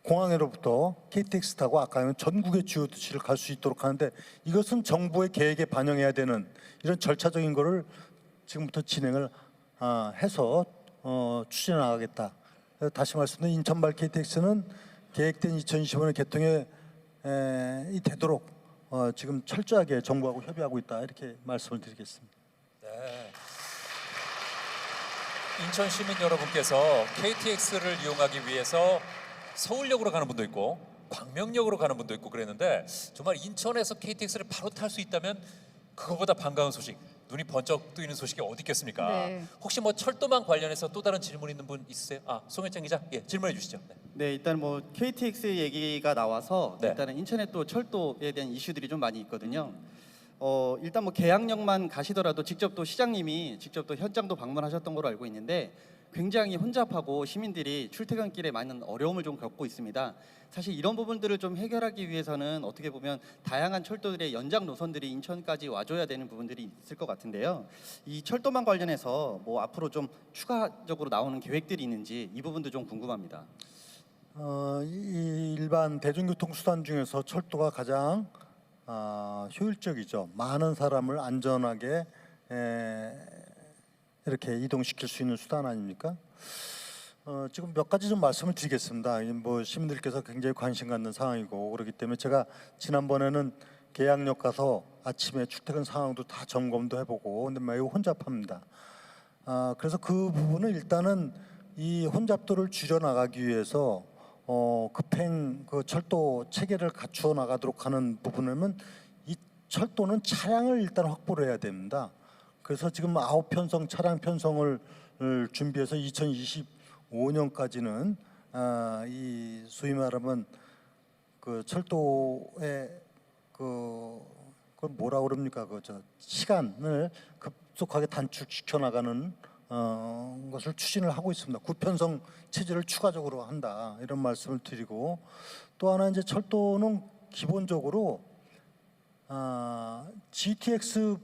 공항으로부터 KTX 타고 아까 하면 전국의 주요 도시를 갈 수 있도록 하는데, 이것은 정부의 계획에 반영해야 되는 이런 절차적인 거를 지금부터 진행을 해서 추진해 나가겠다. 다시 말씀드린 인천발 KTX는 계획된 2025년 개통에 되도록 지금 철저하게 정부하고 협의하고 있다, 이렇게 말씀을 드리겠습니다. 네. 인천 시민 여러분께서 KTX를 이용하기 위해서 서울역으로 가는 분도 있고 광명역으로 가는 분도 있고 그랬는데, 정말 인천에서 KTX를 바로 탈 수 있다면 그거보다 반가운 소식, 눈이 번쩍 뜨이는 소식이 어디 있겠습니까? 네. 혹시 뭐 철도망 관련해서 또 다른 질문 있는 분 있으세요? 송혜정 기자, 예, 질문해 주시죠. 네. 네, 일단 뭐 KTX 얘기가 나와서 네. 일단은 인천에 또 철도에 대한 이슈들이 좀 많이 있거든요. 일단 뭐 계양역만 가시더라도 직접 또 시장님이 직접 또 현장도 방문하셨던 걸로 알고 있는데, 굉장히 혼잡하고 시민들이 출퇴근길에 많은 어려움을 좀 겪고 있습니다. 사실 이런 부분들을 좀 해결하기 위해서는 어떻게 보면 다양한 철도들의 연장 노선들이 인천까지 와줘야 되는 부분들이 있을 것 같은데요. 이 철도망 관련해서 뭐 앞으로 좀 추가적으로 나오는 계획들이 있는지 이 부분도 좀 궁금합니다. 이 일반 대중교통 수단 중에서 철도가 가장 효율적이죠. 많은 사람을 안전하게 이렇게 이동시킬 수 있는 수단 아닙니까? 지금 몇 가지 좀 말씀을 드리겠습니다. 뭐 시민들께서 굉장히 관심 갖는 상황이고 그렇기 때문에 제가 지난번에는 계양역 가서 아침에 출퇴근 상황도 다 점검도 해보고, 근데 매우 혼잡합니다. 그래서 그 부분은 일단은 이 혼잡도를 줄여 나가기 위해서 급행 그 철도 체계를 갖추어 나가도록 하는 부분은 이 철도는 차량을 일단 확보를 해야 됩니다. 그래서 지금 9편성 차량 편성을 준비해서 2025년까지는 이 소위 말하면 그 철도의 그걸 뭐라 그럽니까? 시간을 급속하게 단축시켜 나가는 것을 추진을 하고 있습니다. 9편성 체제를 추가적으로 한다, 이런 말씀을 드리고, 또 하나 이제 철도는 기본적으로 GTX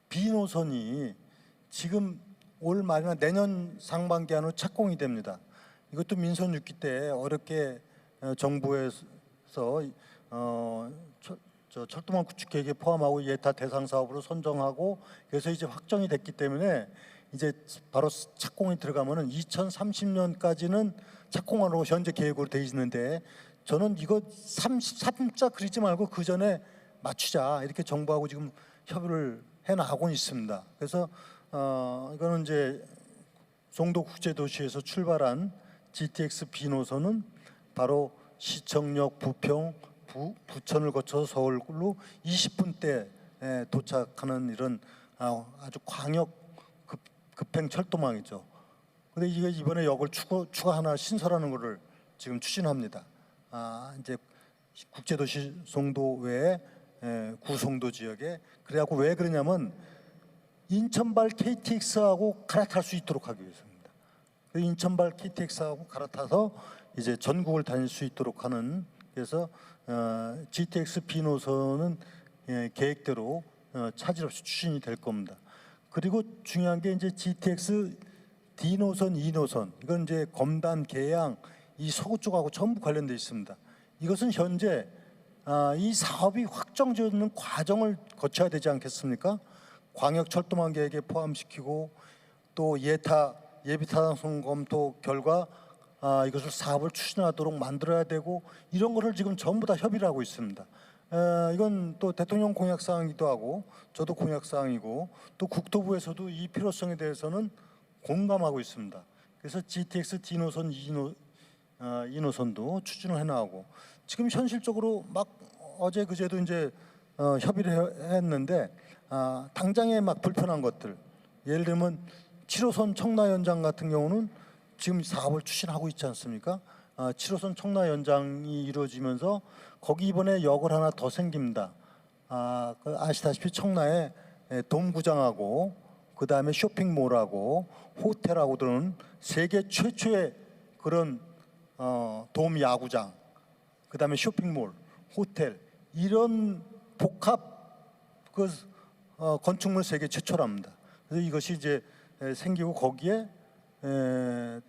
B 노선이 지금 올 말이나 내년 상반기 안으로 착공이 됩니다. 이것도 민선 6기 때 어렵게 정부에서 철도망 구축 계획에 포함하고 예타 대상 사업으로 선정하고, 그래서 이제 확정이 됐기 때문에 이제 바로 착공이 들어가면은 2030년까지는 착공하려고 현재 계획으로 돼 있는데, 저는 이거 33자 그리지 말고 그 전에 맞추자, 이렇게 정부하고 지금 협의를 해 나가고 있습니다. 그래서 이거는 이제 송도 국제도시에서 출발한 GTX B 노선은 바로 시청역, 부평, 부천을 거쳐서 서울로 20분대 도착하는 이런 아주 광역 급행 철도망이죠. 근데 이게 이번에 역을 추가 하나 신설하는 것을 지금 추진합니다. 이제 국제도시 송도 외에 구송도 지역에, 그래갖고 왜 그러냐면 인천발 KTX하고 갈아탈 수 있도록 하기 위해서입니다. 인천발 KTX하고 갈아타서 이제 전국을 다닐 수 있도록 하는, 그래서 GTX B 노선은 계획대로 차질 없이 추진이 될 겁니다. 그리고 중요한 게 이제 GTX D 노선, E 노선, 이건 이제 검단, 계양 이 서구 쪽하고 전부 관련돼 있습니다. 이것은 현재 이 사업이 확정되는 과정을 거쳐야 되지 않겠습니까? 광역철도망 계획에 포함시키고 또 예비타당성 검토 결과 이것을 사업을 추진하도록 만들어야 되고 이런 거를 지금 전부 다 협의를 하고 있습니다. 이건 또 대통령 공약사항이기도 하고 저도 공약사항이고 또 국토부에서도 이 필요성에 대해서는 공감하고 있습니다. 그래서 GTX D노선 2노선도 추진을 해나가고 지금 현실적으로 막 어제 그제도 이제 협의를 했는데 당장에 막 불편한 것들 예를 들면 7호선 청라 연장 같은 경우는 지금 사업을 추진하고 있지 않습니까? 7호선 청라 연장이 이루어지면서 거기 이번에 역을 하나 더 생깁니다. 아시다시피 청라에 돔구장하고 그 다음에 쇼핑몰하고 호텔하고 들은 세계 최초의 그런 돔 야구장, 그 다음에 쇼핑몰, 호텔 이런 복합 건축물 세계 최초랍니다. 그래서 이것이 이제 생기고 거기에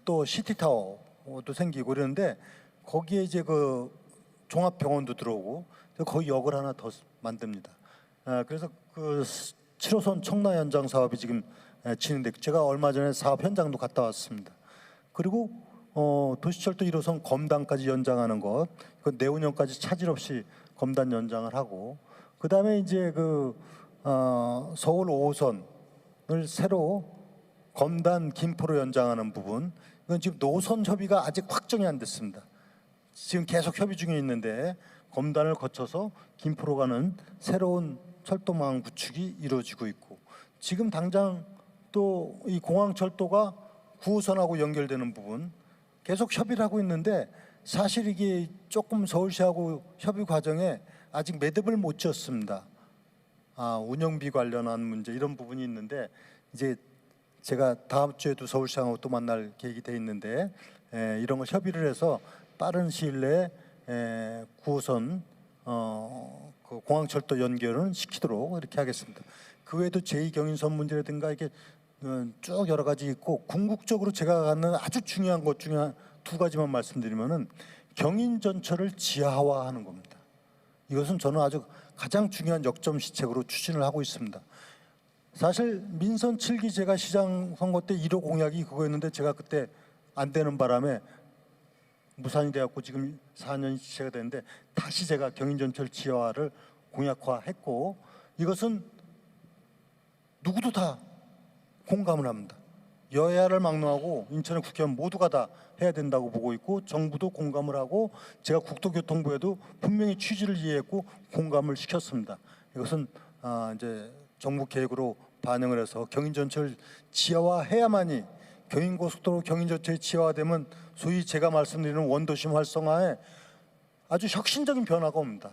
또 시티타워도 생기고 그러는데 거기에 이제 그 종합병원도 들어오고 거기 역을 하나 더 만듭니다. 그래서 그 7호선 청라 연장 사업이 지금 진행돼 제가 얼마 전에 사업 현장도 갔다 왔습니다. 그리고 도시철도 1호선 검단까지 연장하는 것, 그 내운역까지 차질 없이 검단 연장을 하고 그 다음에 이제 그 서울 5호선을 새로 검단 김포로 연장하는 부분 이건 지금 노선 협의가 아직 확정이 안 됐습니다. 지금 계속 협의 중에 있는데 검단을 거쳐서 김포로 가는 새로운 철도망 구축이 이루어지고 있고 지금 당장 또 이 공항철도가 9호선하고 연결되는 부분 계속 협의를 하고 있는데 사실 이게 조금 서울시하고 협의 과정에 아직 매듭을 못 지었습니다. 운영비 관련한 문제 이런 부분이 있는데 이제 제가 다음 주에도 서울시장하고 또 만날 계획이 돼 있는데 이런 걸 협의를 해서 빠른 시일 내에 9호선 그 공항철도 연결은 시키도록 이렇게 하겠습니다. 그 외에도 제2경인선 문제라든가 이게 쭉 여러 가지 있고 궁극적으로 제가 갖는 아주 중요한 것 중에 두 가지만 말씀드리면은 경인전철을 지하화하는 겁니다. 이것은 저는 아주 가장 중요한 역점 시책으로 추진을 하고 있습니다. 사실 민선 7기 제가 시장 선거 때 1호 공약이 그거였는데 제가 그때 안 되는 바람에 무산이 되었고 지금 4년이 지체가 됐는데 다시 제가 경인전철 지하화를 공약화했고 이것은 누구도 다 공감을 합니다. 여야를 막론하고 인천의 국회의원 모두가 다 해야 된다고 보고 있고 정부도 공감을 하고 제가 국토교통부에도 분명히 취지를 이해했고 공감을 시켰습니다. 이것은 이제 정부 계획으로 반영을 해서 경인전철 지하화해야만이 경인고속도로 경인전철이 지하화되면 소위 제가 말씀드리는 원도심 활성화에 아주 혁신적인 변화가 옵니다.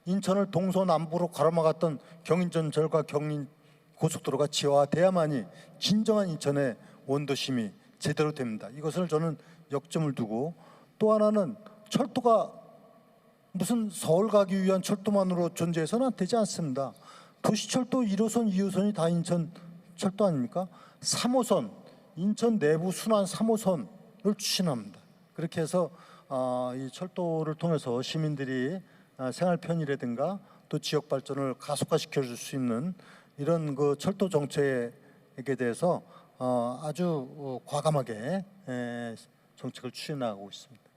인천을 동서남북으로 가로막았던 경인전철과 경인고속도로가 지하화돼야만이 진정한 인천의 원도심이 제대로 됩니다. 이것을 저는 역점을 두고 또 하나는 철도가 무슨 서울 가기 위한 철도만으로 존재해서는 안 되지 않습니다. 도시철도 1호선, 2호선이 다 인천 철도 아닙니까? 3호선, 인천 내부 순환 3호선을 추진합니다. 그렇게 해서 이 철도를 통해서 시민들이 생활 편의라든가 또 지역 발전을 가속화시켜 줄 수 있는 이런 그 철도 정책에 대해서 아주 과감하게 정책을 추진하고 있습니다.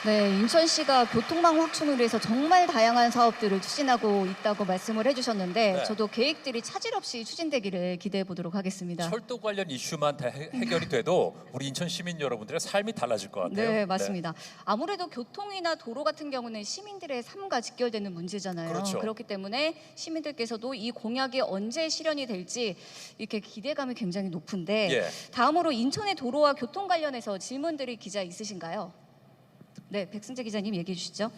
네, 인천시가 교통망 확충을 위해서 정말 다양한 사업들을 추진하고 있다고 말씀을 해주셨는데 네. 저도 계획들이 차질 없이 추진되기를 기대해 보도록 하겠습니다. 철도 관련 이슈만 해결이 돼도 우리 인천 시민 여러분들의 삶이 달라질 것 같아요. 네, 맞습니다. 아무래도 교통이나 도로 같은 경우는 시민들의 삶과 직결되는 문제잖아요. 그렇죠. 그렇기 때문에 시민들께서도 이 공약이 언제 실현이 될지 이렇게 기대감이 굉장히 높은데 예. 다음으로 인천의 도로와 교통 관련해서 질문들이 기자 있으신가요? 네, 백승재 기자님 얘기해 주시죠.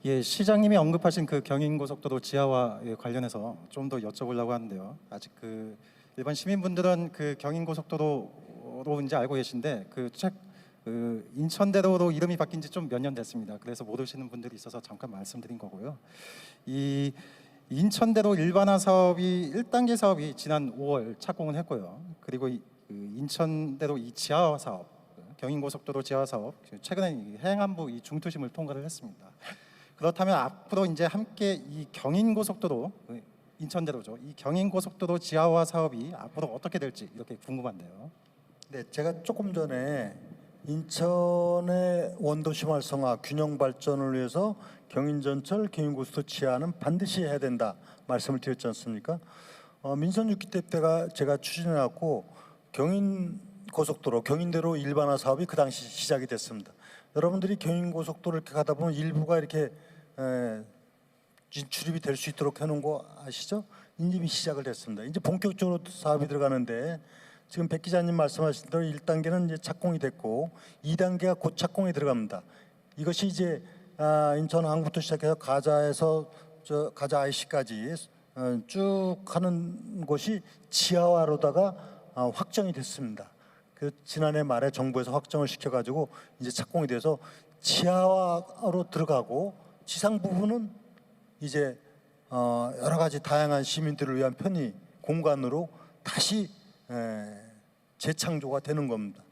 예, 시장님이 언급하신 그 경인고속도로 지하화에 관련해서 좀 더 여쭤보려고 하는데요. 아직 그 일반 시민분들은 그 경인고속도로로 이제 알고 계신데 그 인천대로로 이름이 바뀐 지 좀 몇 년 됐습니다. 그래서 모르시는 분들이 있어서 잠깐 말씀드린 거고요. 이 인천대로 일반화 사업이 1단계 사업이 지난 5월 착공을 했고요. 그리고 그 인천대로 이 지하화 사업 경인고속도로 지하 사업 최근에 이 해양안부 이 중투심을 통과를 했습니다. 그렇다면 앞으로 이제 함께 이 경인고속도로 인천대로죠. 이 경인고속도로 지하화 사업이 앞으로 어떻게 될지 이렇게 궁금한데요. 네, 제가 조금 전에 인천의 원도시 활성화, 균형 발전을 위해서 경인전철, 경인고속도로 지하는 반드시 해야 된다 말씀을 드렸지 않습니까? 민선 6기 때가 제가 추진해왔고 경인고속도로, 경인대로 일반화 사업이 그 당시 시작이 됐습니다. 여러분들이 경인고속도로 이렇게 가다 보면 일부가 이렇게 출입이 될 수 있도록 해놓은 거 아시죠? 이미 시작을 했습니다. 이제 본격적으로 사업이 들어가는데 지금 백 기자님 말씀하신 대로 1단계는 이제 착공이 됐고 2단계가 곧 착공에 들어갑니다. 이것이 이제 인천 항부터 시작해서 가자에서 가자 IC까지 쭉 하는 것이 지하화로다가 확정이 됐습니다. 그 지난해 말에 정부에서 확정을 시켜가지고 이제 착공이 돼서 지하화로 들어가고 지상 부분은 이제 여러 가지 다양한 시민들을 위한 편의 공간으로 다시 재창조가 되는 겁니다.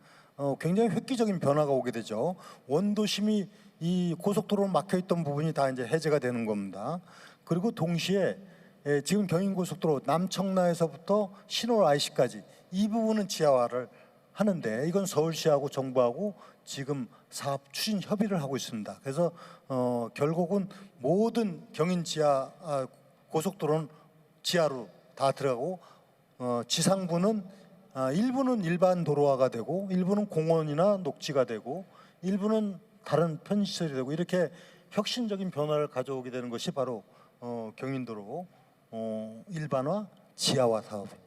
굉장히 획기적인 변화가 오게 되죠. 원도심이 이 고속도로로 막혀있던 부분이 다 이제 해제가 되는 겁니다. 그리고 동시에 지금 경인고속도로 남청라에서부터 신월 IC까지 이 부분은 지하화를 하는데 이건 서울시하고 정부하고 지금 사업 추진 협의를 하고 있습니다. 그래서 결국은 모든 경인 지하 고속도로는 지하로 다 들어가고 지상부는 일부는 일반 도로화가 되고 일부는 공원이나 녹지가 되고 일부는 다른 편의시설이 되고 이렇게 혁신적인 변화를 가져오게 되는 것이 바로 경인도로 일반화 지하화 사업입니다.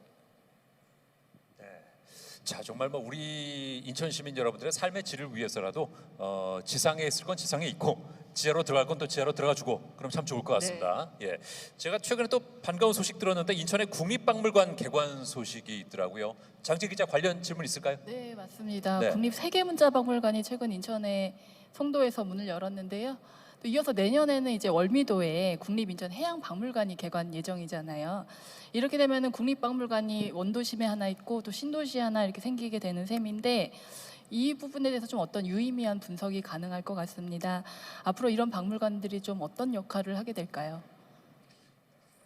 자, 정말 뭐 우리 인천 시민 여러분들의 삶의 질을 위해서라도 지상에 있을 건 지상에 있고 지하로 들어갈 건 또 지하로 들어가주고 그럼 참 좋을 것 같습니다. 예, 제가 최근에 또 반가운 소식 들었는데 인천에 국립박물관 개관 소식이 있더라고요. 장재 기자 관련 질문 있을까요? 네, 맞습니다. 네. 국립세계문자박물관이 최근 인천의 송도에서 문을 열었는데요. 또 이어서 내년에는 이제 월미도에 국립인천해양박물관이 개관 예정이잖아요. 이렇게 되면은 국립박물관이 원도심에 하나 있고 또 신도시에 하나 이렇게 생기게 되는 셈인데 이 부분에 대해서 좀 어떤 유의미한 분석이 가능할 것 같습니다. 앞으로 이런 박물관들이 좀 어떤 역할을 하게 될까요?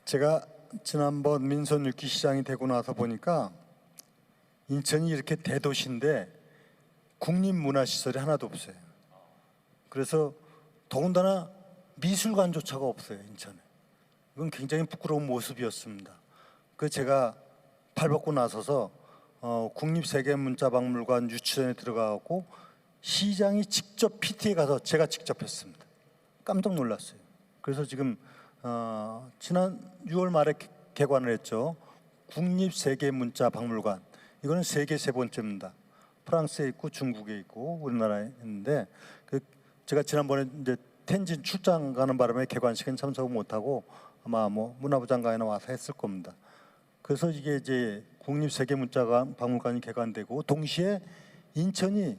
제가 지난번 민선 6기 시장이 되고 나서 보니까 인천이 이렇게 대도시인데 국립문화시설이 하나도 없어요. 그래서 더군다나 미술관조차가 없어요, 인천에. 이건 굉장히 부끄러운 모습이었습니다. 그래서 제가 발벗고 나서서 국립세계문자박물관 유치원에 들어가고 시장이 직접 PT에 가서 제가 직접 했습니다. 깜짝 놀랐어요. 그래서 지금 지난 6월 말에 개관을 했죠. 국립세계문자박물관. 이거는 세계 세 번째입니다. 프랑스에 있고 중국에 있고 우리나라에 있는데 제가 지난번에 이제 텐진 출장 가는 바람에 개관식은 참석을 못하고 아마 뭐 문화부 장관이나 와서 했을 겁니다. 그래서 이게 이제 국립세계문자박물관이 개관되고 동시에 인천이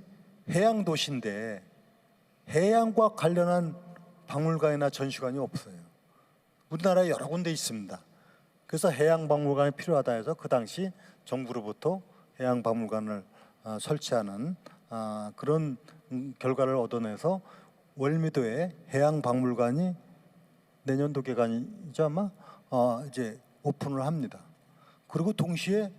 해양 도시인데 해양과 관련한 박물관이나 전시관이 없어요. 우리나라에 여러 군데 있습니다. 그래서 해양박물관이 필요하다 해서 그 당시 정부로부터 해양박물관을 설치하는 그런 결과를 얻어내서 월미도에 해양박물관이 내년도 개관이죠 아마 이제 오픈을 합니다. 그리고 동시에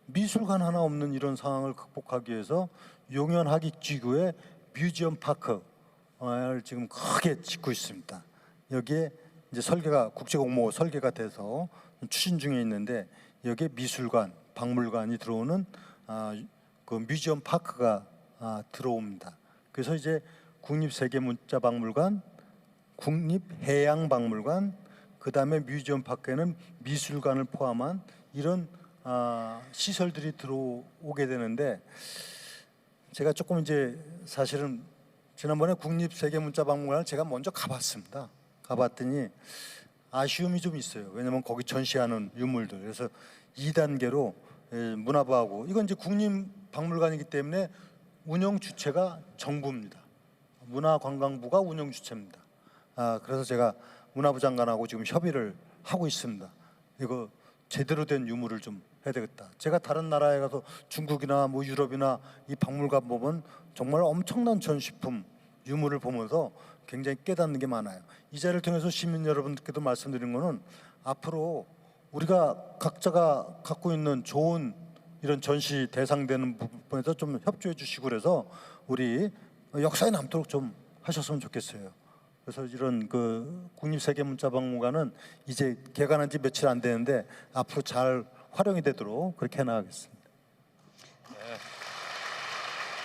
미술관 하나 없는 이런 상황을 극복하기 위해서 용현하객지구에 뮤지엄 파크를 지금 크게 짓고 있습니다. 여기에 이제 설계가 국제공모 설계가 돼서 추진 중에 있는데 여기에 미술관, 박물관이 들어오는 그 뮤지엄 파크가 들어옵니다. 그래서 이제 국립세계문자박물관, 국립해양박물관, 그 다음에 뮤지엄 파크에는 미술관을 포함한 이런 시설들이 들어오게 되는데 제가 조금 이제 사실은 지난번에 국립세계문자박물관을 제가 먼저 가봤습니다. 가봤더니 아쉬움이 좀 있어요. 왜냐하면 거기 전시하는 유물들. 그래서 2단계로 문화부하고 이건 이제 국립박물관이기 때문에 운영 주체가 정부입니다. 문화관광부가 운영 주체입니다. 그래서 제가 문화부 장관하고 지금 협의를 하고 있습니다. 이거 제대로 된 유물을 좀 해야 되겠다. 제가 다른 나라에 가서 중국이나 뭐 유럽이나 이 박물관 보면 정말 엄청난 전시품 유물을 보면서 굉장히 깨닫는 게 많아요. 이 자리를 통해서 시민 여러분들께도 말씀드린 거는 앞으로 우리가 각자가 갖고 있는 좋은 이런 전시 대상되는 부분에서 좀 협조해 주시고 그래서 우리 역사에 남도록 좀 하셨으면 좋겠어요. 그래서 이런 그 국립세계문자박물관은 이제 개관한 지 며칠 안 되는데 앞으로 잘 활용이 되도록 그렇게 해나가겠습니다.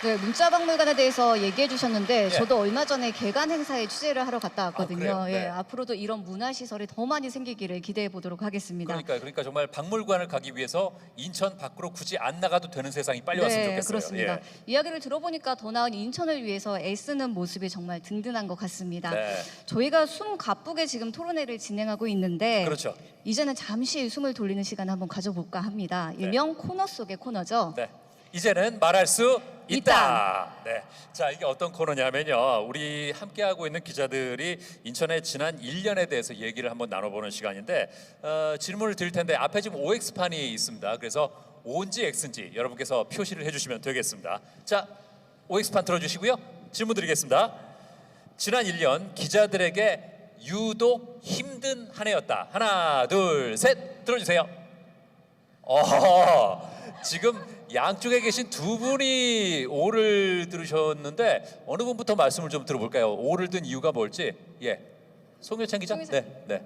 네, 문자박물관에 대해서 얘기해 주셨는데 예. 저도 얼마 전에 개관 행사에 취재를 하러 갔다 왔거든요. 그래요? 네. 예, 앞으로도 이런 문화 시설이 더 많이 생기기를 기대해 보도록 하겠습니다. 그러니까 정말 박물관을 가기 위해서 인천 밖으로 굳이 안 나가도 되는 세상이 빨리 왔으면 네, 좋겠어요. 그렇습니다. 예. 이야기를 들어보니까 더 나은 인천을 위해서 애쓰는 모습이 정말 든든한 것 같습니다. 네. 저희가 숨 가쁘게 지금 토론회를 진행하고 있는데 그렇죠. 이제는 잠시 숨을 돌리는 시간을 한번 가져볼까 합니다. 일명 코너 속의 코너죠. 네. 이제는 말할 수 있다. 네. 자, 이게 어떤 코너냐면요. 우리 함께하고 있는 기자들이 인천의 지난 1년에 대해서 얘기를 한번 나눠보는 시간인데 질문을 드릴 텐데 앞에 지금 OX판이 있습니다. 그래서 O인지 X인지 여러분께서 표시를 해주시면 되겠습니다. 자, OX판 들어주시고요. 질문 드리겠습니다. 지난 1년 기자들에게 유독 힘든 한 해였다. 하나, 둘, 셋 들어주세요. 지금 양쪽에 계신 두 분이 O를 들으셨는데 어느 분부터 말씀을 좀 들어볼까요? O를 든 이유가 뭘지. 예, 송효찬 기자. 네, 네.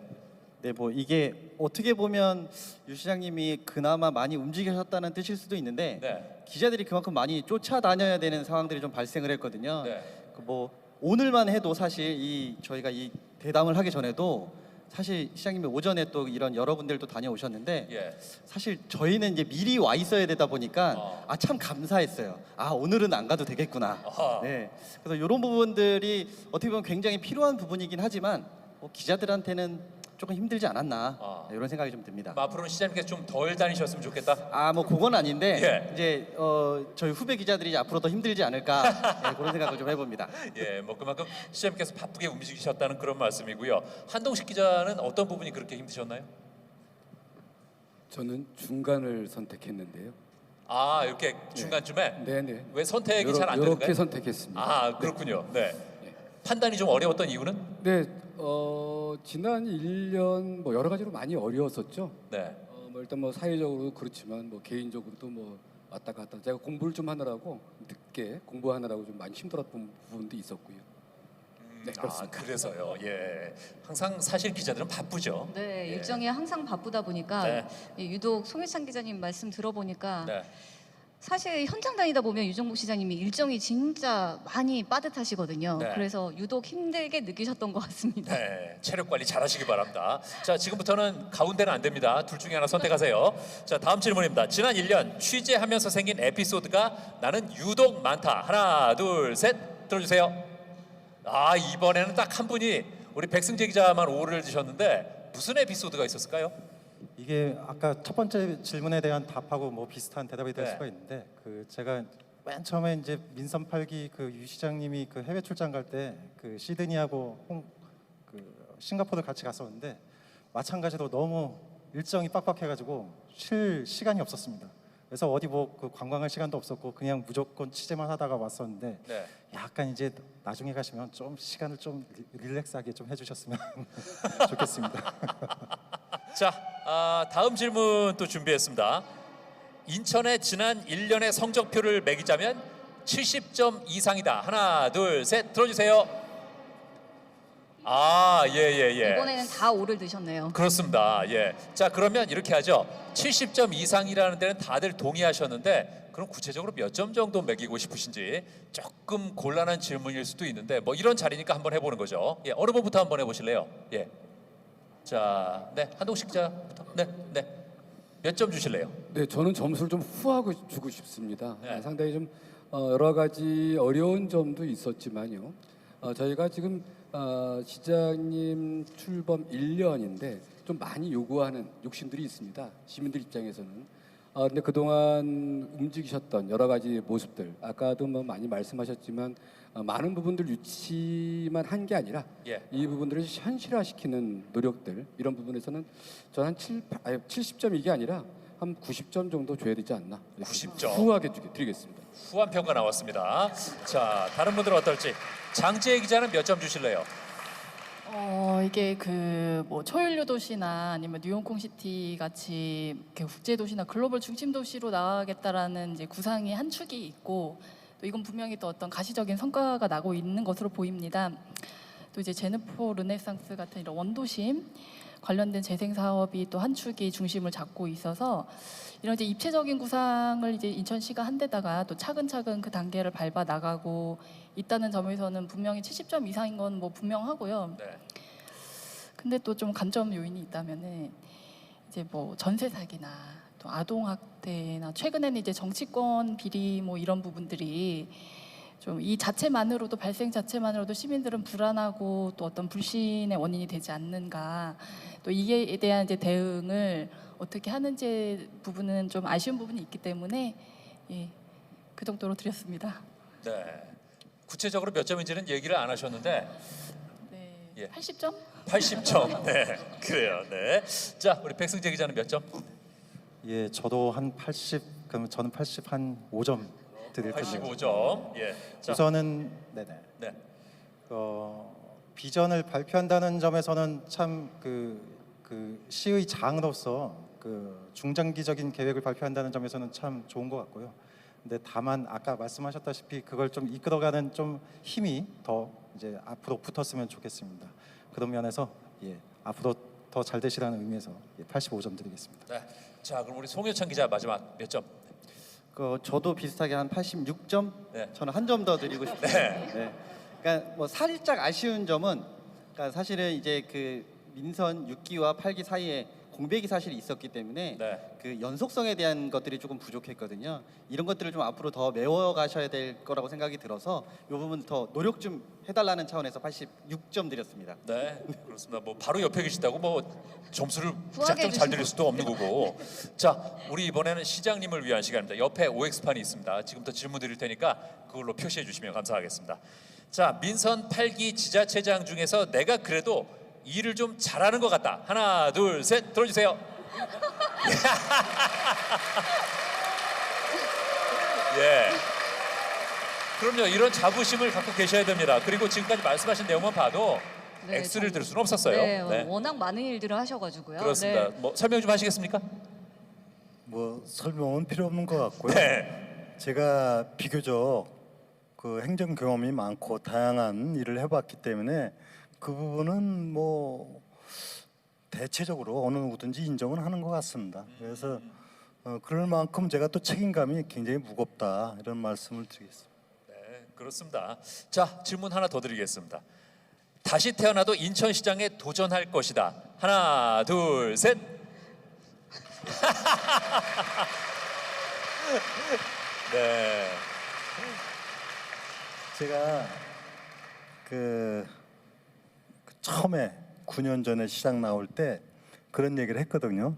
네, 뭐 이게 어떻게 보면 유 시장님이 그나마 많이 움직이셨다는 뜻일 수도 있는데 네. 기자들이 그만큼 많이 쫓아다녀야 되는 상황들이 좀 발생을 했거든요. 네. 뭐 오늘만 해도 사실 저희가 이 대담을 하기 전에도 사실 시장님이 오전에 또 이런 여러분들도 다녀오셨는데 예. 사실 저희는 이제 미리 와 있어야 되다 보니까 참 감사했어요. 오늘은 안 가도 되겠구나. 어허. 네. 그래서 이런 부분들이 어떻게 보면 굉장히 필요한 부분이긴 하지만 기자들한테는 조금 힘들지 않았나 이런 생각이 좀 듭니다. 앞으로는 시장님께서 좀 덜 다니셨으면 좋겠다. 뭐 그건 아닌데 예. 이제 저희 후배 기자들이 이제 앞으로 더 힘들지 않을까 그런 생각을 좀 해봅니다. 예, 뭐 그만큼 시장님께서 바쁘게 움직이셨다는 그런 말씀이고요. 한동식 기자는 어떤 부분이 그렇게 힘드셨나요? 저는 중간을 선택했는데요. 이렇게 중간쯤에 네네. 왜 선택이 잘 안 되는가요? 이렇게 선택했습니다. 그렇군요. 네. 판단이 좀 어려웠던 이유는? 네, 지난 1년 뭐 여러 가지로 많이 어려웠었죠. 네. 뭐 일단 뭐 사회적으로 그렇지만 뭐 개인적으로도 뭐 왔다 갔다 제가 공부를 좀 하느라고 늦게 공부하느라고 좀 많이 힘들었던 부분도 있었고요. 네, 그렇습니다. 그래서요. 예. 항상 사실 기자들은 바쁘죠. 네, 예. 일정이 항상 바쁘다 보니까 네. 유독 송혜찬 기자님 말씀 들어보니까 네. 사실 현장 다니다 보면 유정복 시장님이 일정이 진짜 많이 빠듯하시거든요. 네. 그래서 유독 힘들게 느끼셨던 것 같습니다. 네, 체력 관리 잘하시기 바랍니다. 자, 지금부터는 가운데는 안 됩니다. 둘 중에 하나 선택하세요. 자, 다음 질문입니다. 지난 1년 취재하면서 생긴 에피소드가 나는 유독 많다. 하나, 둘, 셋 들어주세요. 이번에는 딱 한 분이 우리 백승재 기자만 O를 드셨는데 무슨 에피소드가 있었을까요? 이게 아까 첫 번째 질문에 대한 답하고 뭐 비슷한 대답이 될 네. 수가 있는데 제가 맨 처음에 이제 민선 8기 유 시장님이 해외 출장 갈 때 시드니하고 싱가포르를 같이 갔었는데 마찬가지로 너무 일정이 빡빡해가지고 쉴 시간이 없었습니다. 그래서 어디 관광할 시간도 없었고 그냥 무조건 취재만 하다가 왔었는데 네. 약간 이제 나중에 가시면 좀 시간을 좀 릴렉스하게 좀 해주셨으면 좋겠습니다. 자, 다음 질문 또 준비했습니다. 인천의 지난 1년의 성적표를 매기자면 70점 이상이다. 하나, 둘, 셋 들어주세요. 예. 이번에는 다 O를 드셨네요. 그렇습니다. 예. 자, 그러면 이렇게 하죠. 70점 이상이라는 데는 다들 동의하셨는데 그럼 구체적으로 몇 점 정도 매기고 싶으신지 조금 곤란한 질문일 수도 있는데 뭐 이런 자리니까 한번 해보는 거죠. 예, 어느 분부터 한번 해보실래요? 예. 자, 네, 한동식 기자부터. 네. 몇 점 주실래요? 네, 저는 점수를 좀 후하고 주고 싶습니다. 네. 상당히 좀 여러 가지 어려운 점도 있었지만요. 저희가 지금 시장님 출범 1년인데 좀 많이 요구하는 욕심들이 있습니다. 시민들 입장에서는. 근데 그동안 움직이셨던 여러 가지 모습들, 아까도 뭐 많이 말씀하셨지만 많은 부분들 유치만 한 게 아니라 예. 이 부분들을 현실화시키는 노력들, 이런 부분에서는 저는 한 70점 이게 아니라 한 90점 정도 줘야 되지 않나. 90점. 후하게 드리겠습니다. 후한 평가 나왔습니다. 자, 다른 분들은 어떨지. 장지혜 기자는 몇 점 주실래요? 이게 그 뭐 초연료 도시나 아니면 뉴욕콩 시티 같이 이렇게 국제 도시나 글로벌 중심 도시로 나가겠다라는 이제 구상이 한 축이 있고, 또 이건 분명히 또 어떤 가시적인 성과가 나고 있는 것으로 보입니다. 또 이제 제네포 르네상스 같은 이런 원도심 관련된 재생 사업이 또 한 축이 중심을 잡고 있어서 이런 이제 입체적인 구상을 이제 인천시가 한 데다가 또 차근차근 그 단계를 밟아 나가고 있다는 점에서는 분명히 70점 이상인 건 뭐 분명하고요. 네. 근데 또 좀 간점 요인이 있다면은 이제 뭐 전세 사기나 또 아동 학대나 최근에는 이제 정치권 비리 뭐 이런 부분들이 좀 이 자체만으로도 발생 자체만으로도 시민들은 불안하고 또 어떤 불신의 원인이 되지 않는가, 또 이에 대한 이제 대응을 어떻게 하는지 부분은 좀 아쉬운 부분이 있기 때문에 예, 그 정도로 드렸습니다. 네. 구체적으로 몇 점인지는 얘기를 안 하셨는데 네, 예. 80점? 80점. 네. 그래요. 네. 자, 우리 백승재 기자는 몇 점? 예, 저도 한 80. 그럼 저는 80 한 5점 드릴 텐데요. 85점. 예. 자, 우선은 네네. 네. 비전을 발표한다는 점에서는 참 그 시의 장으로서 그 중장기적인 계획을 발표한다는 점에서는 참 좋은 것 같고요. 근데 다만 아까 말씀하셨다시피 그걸 좀 이끌어가는 좀 힘이 더 이제 앞으로 붙었으면 좋겠습니다. 그런 면에서 예, 앞으로 더 잘 되시라는 의미에서 85점 드리겠습니다. 네. 자, 그럼 우리 송효찬 기자 마지막 몇 점? 저도 비슷하게 한 86점. 네. 저는 한 점 더 드리고 싶어요. 네. 네. 그러니까 뭐 살짝 아쉬운 점은, 그러니까 사실은 이제 그 민선 6기와 8기 사이에 공백이 사실 있었기 때문에 네. 그 연속성에 대한 것들이 조금 부족했거든요. 이런 것들을 좀 앞으로 더 메워가셔야 될 거라고 생각이 들어서 이 부분 더 노력 좀 해달라는 차원에서 86점 드렸습니다. 네, 그렇습니다. 뭐 바로 옆에 계시다고 뭐 점수를 후하게 무작정 잘 드릴 수도 없는 거고. 자, 우리 이번에는 시장님을 위한 시간입니다. 옆에 OX판이 있습니다. 지금부터 질문 드릴 테니까 그걸로 표시해 주시면 감사하겠습니다. 자, 민선 8기 지자체장 중에서 내가 그래도 일을 좀 잘하는 것 같다. 하나, 둘, 셋, 들어주세요. 예. 그럼요. 이런 자부심을 갖고 계셔야 됩니다. 그리고 지금까지 말씀하신 내용만 봐도 네, X를 정- 들 수는 없었어요. 네, 네. 워낙 많은 일들을 하셔가지고요. 그렇습니다. 네. 뭐 설명 좀 하시겠습니까? 뭐 설명은 필요 없는 것 같고요. 네. 제가 비교적 그 행정 경험이 많고 다양한 일을 해봤기 때문에 그 부분은 뭐 대체적으로 어느 누구든지 인정은 하는 것 같습니다. 그래서 그럴 만큼 제가 또 책임감이 굉장히 무겁다 이런 말씀을 드리겠습니다. 네, 그렇습니다. 자, 질문 하나 더 드리겠습니다. 다시 태어나도 인천시장에 도전할 것이다. 하나, 둘, 셋. 네. 제가 그 처음에 9년 전에 시장 나올 때 그런 얘기를 했거든요.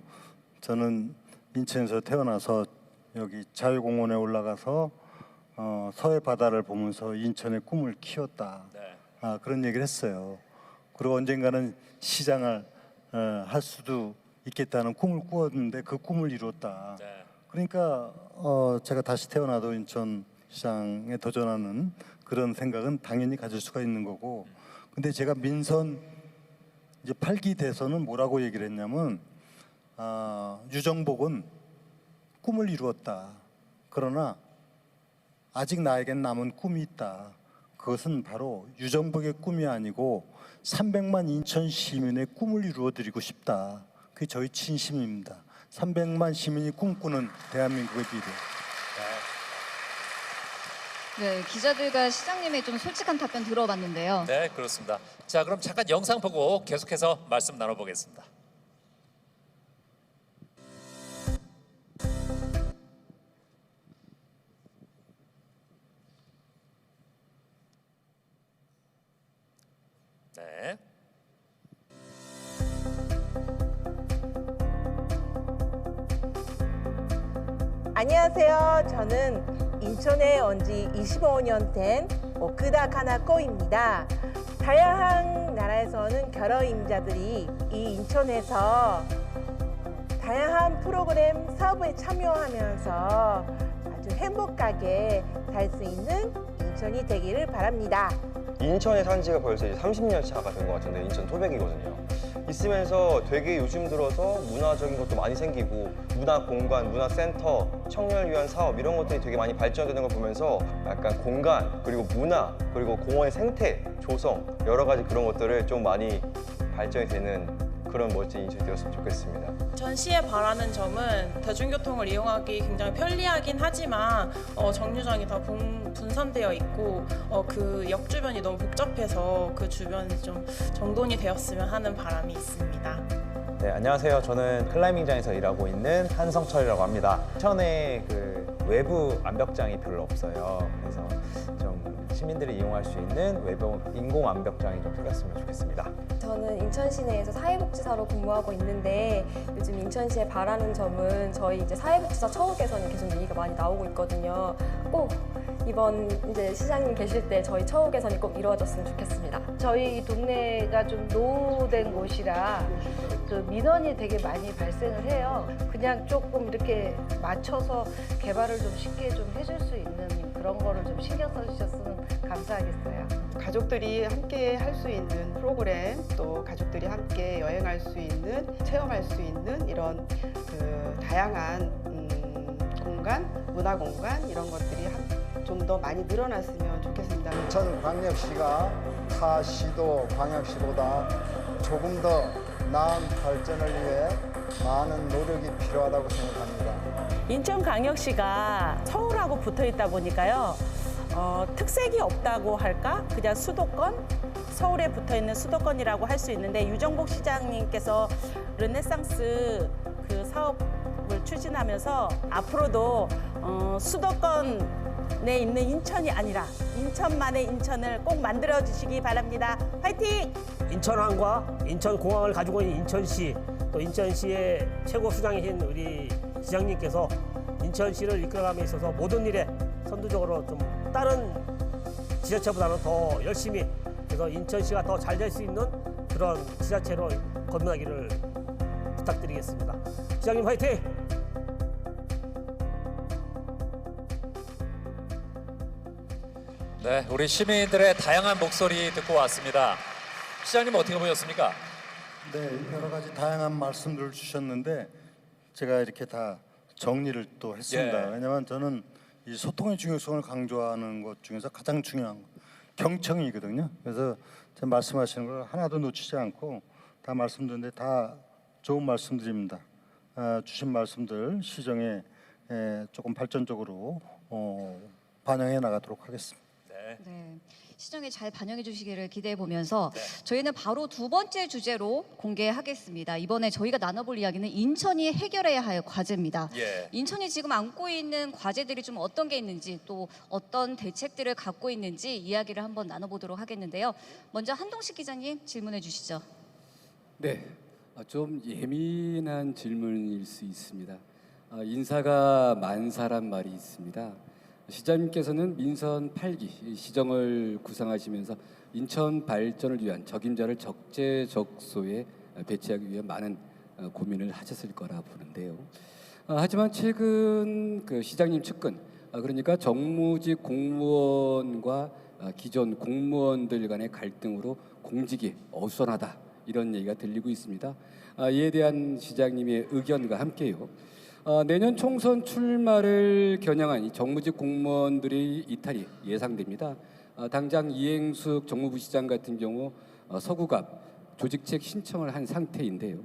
저는 인천에서 태어나서 여기 자유공원에 올라가서 서해 바다를 보면서 인천의 꿈을 키웠다. 네. 그런 얘기를 했어요. 그리고 언젠가는 시장을 할 수도 있겠다는 꿈을 꾸었는데 그 꿈을 이뤘다. 네. 그러니까 제가 다시 태어나도 인천 시장에 도전하는 그런 생각은 당연히 가질 수가 있는 거고, 근데 제가 민선 이제 8기 대선은 뭐라고 얘기를 했냐면 유정복은 꿈을 이루었다. 그러나 아직 나에겐 남은 꿈이 있다. 그것은 바로 유정복의 꿈이 아니고 300만 인천 시민의 꿈을 이루어드리고 싶다. 그게 저희 진심입니다. 300만 시민이 꿈꾸는 대한민국의 미래. 네, 기자들과 시장님의 좀 솔직한 답변 들어봤는데요. 네, 그렇습니다. 자, 그럼 잠깐 영상 보고 계속해서 말씀 나눠보겠습니다. 네. 안녕하세요. 저는 인천에 온 지 25년 된 오크다 카나코입니다. 다양한 나라에서 오는 결혼 임자들이 이 인천에서 다양한 프로그램 사업에 참여하면서 아주 행복하게 살 수 있는 인천이 되기를 바랍니다. 인천에 산 지가 벌써 이제 30년 차가 된 것 같은데 인천 토백이거든요. 있으면서 되게 요즘 들어서 문화적인 것도 많이 생기고 문화 공간, 문화 센터, 청년을 위한 사업 이런 것들이 되게 많이 발전되는 걸 보면서 약간 공간, 그리고 문화, 그리고 공원의 생태, 조성 여러 가지 그런 것들을 좀 많이 발전이 되는 그런 멋진 인천이 되었으면 좋겠습니다. 전시에 바라는 점은 대중교통을 이용하기 굉장히 편리하긴 하지만 정류장이 다 분산되어 있고 그 역 주변이 너무 복잡해서 그 주변이 좀 정돈이 되었으면 하는 바람이 있습니다. 네, 안녕하세요. 저는 클라이밍장에서 일하고 있는 한성철이라고 합니다. 인천에 그 외부 암벽장이 별로 없어요. 그래서 좀 시민들이 이용할 수 있는 외부 인공 암벽장이 좀 생겼으면 좋겠습니다. 저는 인천 시내에서 사회복지사로 근무하고 있는데 요즘 인천시에 바라는 점은 저희 이제 사회복지사 처우 개선이 계속 얘기가 많이 나오고 있거든요. 꼭 이번 이제 시장님 계실 때 저희 처우 개선이 꼭 이루어졌으면 좋겠습니다. 저희 동네가 좀 노후된 곳이라 그 민원이 되게 많이 발생을 해요. 그냥 조금 이렇게 맞춰서 개발을 좀 쉽게 좀 해줄 수 있는 그런 거를 좀 신경 써주셨으면 감사하겠어요. 가족들이 함께 할 수 있는 프로그램, 또 가족들이 함께 여행할 수 있는, 체험할 수 있는 이런 그 다양한 공간, 문화 공간 이런 것들이 좀 더 많이 늘어났으면 좋겠습니다. 인천광역시가 타 시도 광역시보다 조금 더 나은 발전을 위해 많은 노력이 필요하다고 생각합니다. 인천광역시가 서울하고 붙어 있다 보니까요. 특색이 없다고 할까? 그냥 수도권? 서울에 붙어 있는 수도권이라고 할 수 있는데 유정복 시장님께서 르네상스 그 사업을 추진하면서 앞으로도 수도권에 있는 인천이 아니라 인천만의 인천을 꼭 만들어 주시기 바랍니다. 화이팅! 인천항과 인천공항을 가지고 있는 인천시, 또 인천시의 최고 수장이신 우리 시장님께서 인천시를 이끌어감에 있어서 모든 일에 선두적으로 좀 다른 지자체보다는 더 열심히 그래서 인천시가 더 잘 될 수 있는 그런 지자체로 건너가기를 부탁드리겠습니다. 시장님 화이팅! 네, 우리 시민들의 다양한 목소리 듣고 왔습니다. 시장님 어떻게 보셨습니까? 네, 여러 가지 다양한 말씀들을 주셨는데 제가 이렇게 다 정리를 또 했습니다. 예. 왜냐하면 저는 이 소통의 중요성을 강조하는 것 중에서 가장 중요한 거 경청이거든요. 그래서 제가 말씀하시는 걸 하나도 놓치지 않고 다 말씀드렸는데 다 좋은 말씀드립니다. 주신 말씀들 시정에 조금 발전적으로 반영해 나가도록 하겠습니다. 네, 시정에 잘 반영해 주시기를 기대해 보면서 저희는 바로 두 번째 주제로 공개하겠습니다. 이번에 저희가 나눠볼 이야기는 인천이 해결해야 할 과제입니다. 예. 인천이 지금 안고 있는 과제들이 좀 어떤 게 있는지 또 어떤 대책들을 갖고 있는지 이야기를 한번 나눠보도록 하겠는데요. 먼저 한동식 기자님 질문해 주시죠. 네, 좀 예민한 질문일 수 있습니다. 인사가 만사란 말이 있습니다. 시장님께서는 민선 8기 시정을 구상하시면서 인천 발전을 위한 적임자를 적재적소에 배치하기 위해 많은 고민을 하셨을 거라 보는데요. 하지만 최근 그 시장님 측근, 그러니까 정무직 공무원과 기존 공무원들 간의 갈등으로 공직이 어수선하다 이런 얘기가 들리고 있습니다. 이에 대한 시장님의 의견과 함께요. 내년 총선 출마를 겨냥한 이 정무직 공무원들의 이탈이 예상됩니다. 당장 이행숙 정무부 시장 같은 경우 서구갑 조직책 신청을 한 상태인데요.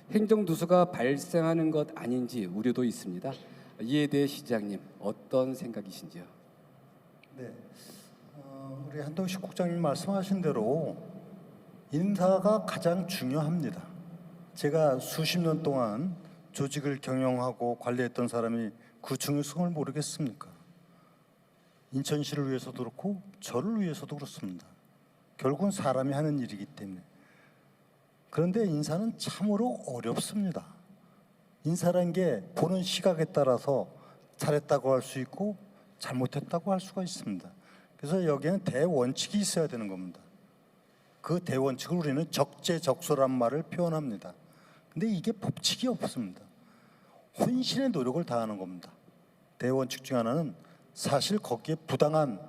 행정두수가 발생하는 것 아닌지 우려도 있습니다. 이에 대해 시장님 어떤 생각이신지요? 네, 우리 한동식 국장님 말씀하신 대로 인사가 가장 중요합니다. 제가 수십 년 동안 조직을 경영하고 관리했던 사람이 그 중요성을 모르겠습니까? 인천시를 위해서도 그렇고 저를 위해서도 그렇습니다. 결국은 사람이 하는 일이기 때문에. 그런데 인사는 참으로 어렵습니다. 인사라는 게 보는 시각에 따라서 잘했다고 할 수 있고 잘못했다고 할 수가 있습니다. 그래서 여기에는 대원칙이 있어야 되는 겁니다. 그 대원칙을 우리는 적재적소란 말을 표현합니다. 근데 이게 법칙이 없습니다. 혼신의 노력을 다하는 겁니다. 대원칙 중 하나는 사실 거기에 부당한